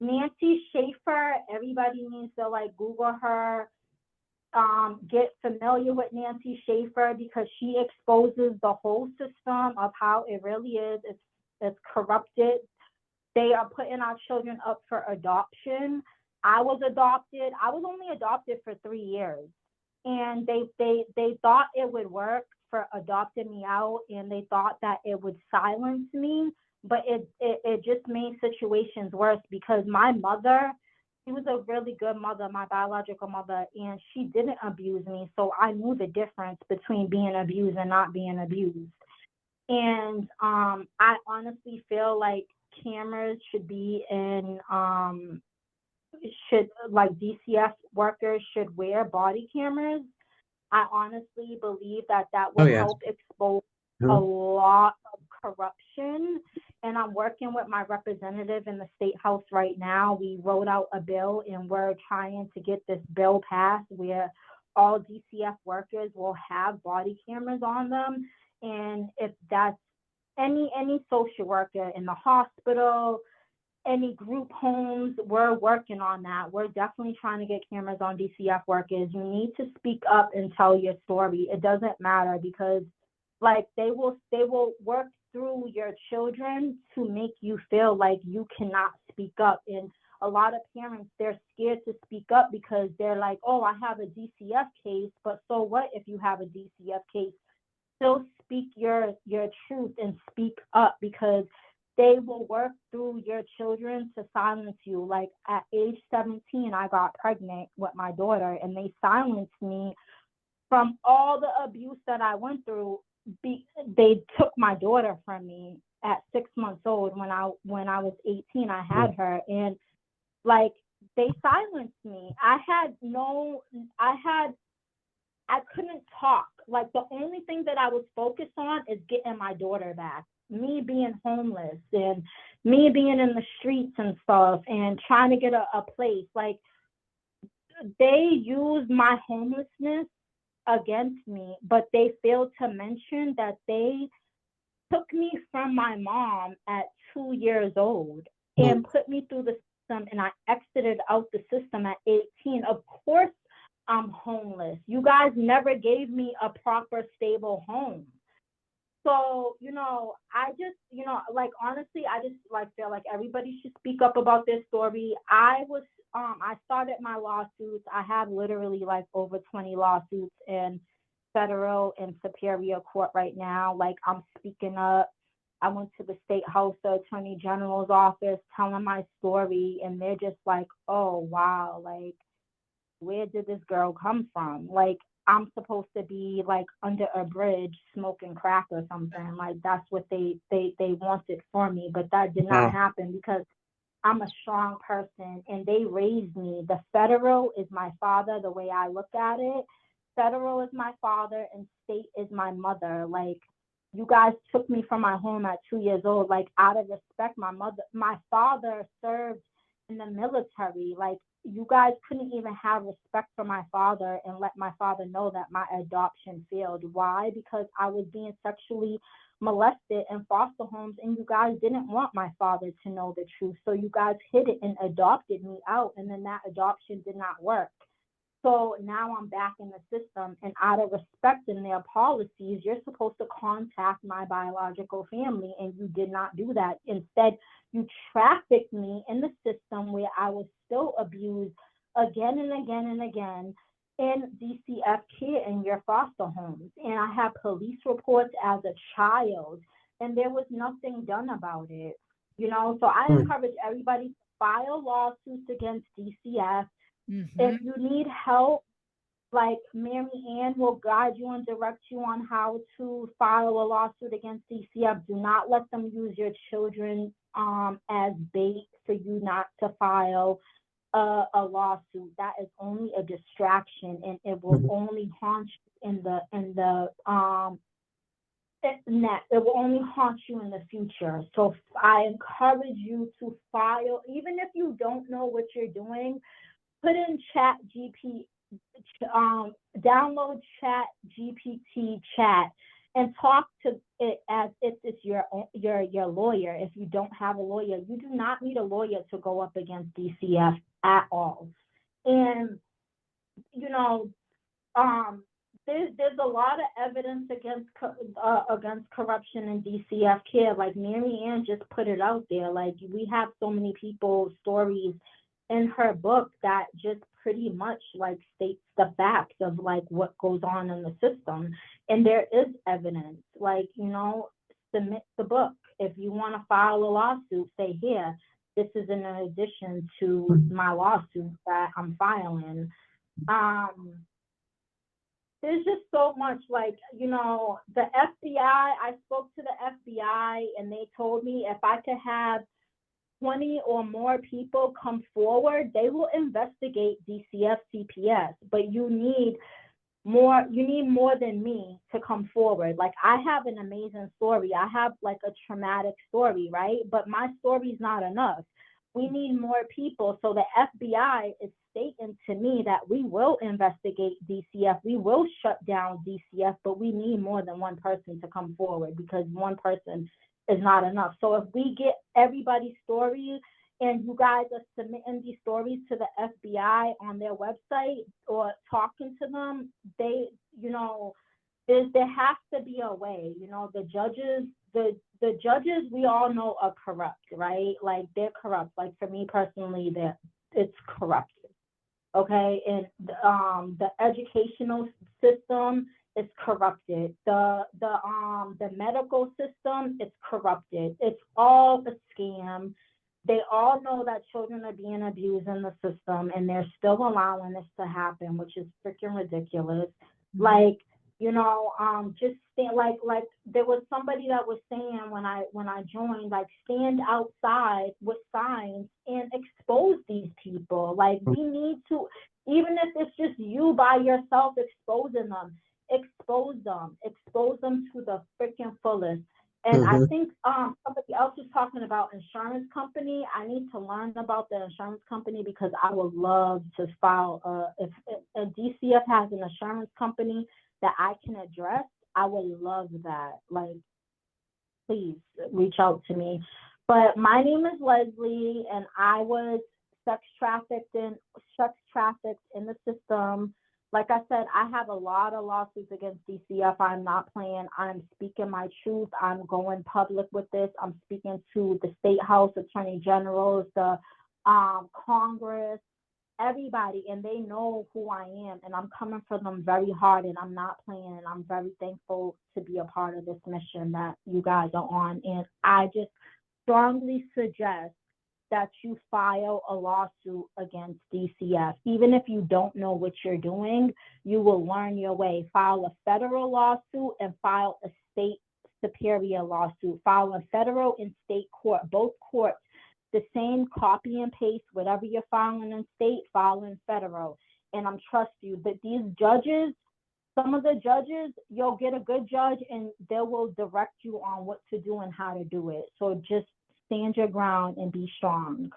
Nancy Schaefer, everybody needs to Google her, get familiar with Nancy Schaefer, because she exposes the whole system of how it really is. It's corrupted. They are putting our children up for adoption. I was adopted. I was only adopted for 3 years, and they thought it would work for adopting me out, and they thought that it would silence me, but it just made situations worse, because my mother, she was a really good mother, my biological mother, and she didn't abuse me. So I knew the difference between being abused and not being abused. And I honestly feel like cameras should be in, DCF workers should wear body cameras. I honestly believe that will help expose a lot of corruption and I'm working with my representative in the state house right now. We wrote out a bill and we're trying to get this bill passed where all DCF workers will have body cameras on them. And if that's any social worker in the hospital, any group homes, we're working on that. We're definitely trying to get cameras on DCF workers. You need to speak up and tell your story. It doesn't matter, because like they will work through your children to make you feel like you cannot speak up. And a lot of parents, they're scared to speak up because they're like, oh, I have a DCF case, but so what if you have a DCF case? Still speak your truth and speak up, because they will work through your children to silence you. Like at age 17, I got pregnant with my daughter and they silenced me from all the abuse that I went through. They took my daughter from me at 6 months old. When I was 18, I had her, and like they silenced me. I couldn't talk. Like the only thing that I was focused on is getting my daughter back. Me being homeless and me being in the streets and stuff and trying to get a place. Like they used my homelessness against me, but they failed to mention that they took me from my mom at 2 years old and put me through the system, and I exited out the system at 18. Of course I'm homeless. You guys never gave me a proper, stable home. So, I just, like, honestly, I just like feel like everybody should speak up about this story. I started my lawsuits. I have literally like over 20 lawsuits in federal and superior court right now. Like I'm speaking up. I went to the state house, the attorney general's office, telling my story, and they're just like, oh, wow, like, where did this girl come from? Like, I'm supposed to be like under a bridge smoking crack or something. Like that's what they wanted for me, but that did not happen because I'm a strong person and they raised me. The federal is my father, the way I look at it. Federal is my father and state is my mother. Like you guys took me from my home at 2 years old. Like out of respect, my father served in the military. Like you guys couldn't even have respect for my father and let my father know that my adoption failed. Why? Because I was being sexually molested in foster homes and you guys didn't want my father to know the truth. So you guys hid it and adopted me out, and then that adoption did not work. So now I'm back in the system, and out of respect in their policies, you're supposed to contact my biological family, and you did not do that. Instead, you trafficked me in the system where I was still abused again and again and again in DCF care in your foster homes. And I have police reports as a child, and there was nothing done about it. So I encourage everybody to file lawsuits against DCF. If you need help, like Mary Ann will guide you and direct you on how to file a lawsuit against DCF. Do not let them use your children as bait for you not to file a lawsuit. That is only a distraction, and it will only haunt you in the net. It will only haunt you in the future. So I encourage you to file, even if you don't know what you're doing. Put in download Chat GPT chat and talk to it as if it's your lawyer. If you don't have a lawyer, you do not need a lawyer to go up against DCF at all. And there's a lot of evidence against corruption in DCF care. Like Mary Ann just put it out there. Like we have so many people's stories in her book that just pretty much like states the facts of like what goes on in the system. And there is evidence, like, submit the book. If you want to file a lawsuit, say here, this is in addition to my lawsuit that I'm filing. There's just so much, like, the FBI, I spoke to the FBI and they told me if I could have 20 or more people come forward, they will investigate DCF CPS, but you need you need more than me to come forward. Like, I have an amazing story. I have like a traumatic story, right? But my story is not enough. We need more people. So the FBI is stating to me that we will investigate DCF. We will shut down DCF, but we need more than one person to come forward, because one person is not enough. So if we get everybody's stories, and you guys are submitting these stories to the FBI on their website or talking to them, they, you know, there has to be a way. You know, the judges we all know are corrupt, right? Like, they're corrupt. Like, for me personally, it's corrupt. Okay, and the educational system is corrupted. The medical system is corrupted. It's all a scam. They all know that children are being abused in the system, and they're still allowing this to happen, which is freaking ridiculous. Mm-hmm. Like, you know, just stand, like there was somebody that was saying when I joined, like, stand outside with signs and expose these people. Like, we need to, even if it's just you by yourself exposing them, expose them to the freaking fullest. And I think somebody else was talking about insurance company. I need to learn about the insurance company, because I would love to file if a DCF has an insurance company that I can address, I would love that. Like, please reach out to me. But my name is Leslie, and I was sex trafficked in the system. Like I said, I have a lot of lawsuits against DCF. I'm not playing. I'm speaking my truth. I'm going public with this. I'm speaking to the State House Attorney Generals, the Congress, everybody, and they know who I am, and I'm coming for them very hard, and I'm not playing, and I'm very thankful to be a part of this mission that you guys are on. And I just strongly suggest that you file a lawsuit against DCF. Even if you don't know what you're doing, you will learn your way. File a federal lawsuit and file a state superior lawsuit. File a federal and state court, both courts, the same copy and paste, whatever you're filing in state, file in federal. And I'm trust you, but these judges, some of the judges, you'll get a good judge and they will direct you on what to do and how to do it. So just stand your ground and be strong.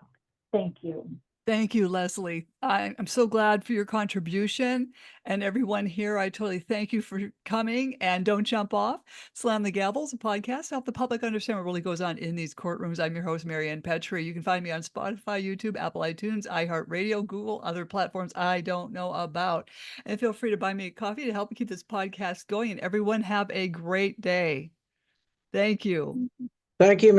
Thank you. Thank you, Leslie. I'm so glad for your contribution, and everyone here, I totally thank you for coming, and don't jump off. Slam the Gavel is a podcast to help the public understand what really goes on in these courtrooms. I'm your host, Marianne Petrie. You can find me on Spotify, YouTube, Apple iTunes, iHeartRadio, Google, other platforms I don't know about. And feel free to buy me a coffee to help me keep this podcast going, and everyone have a great day. Thank you. Thank you.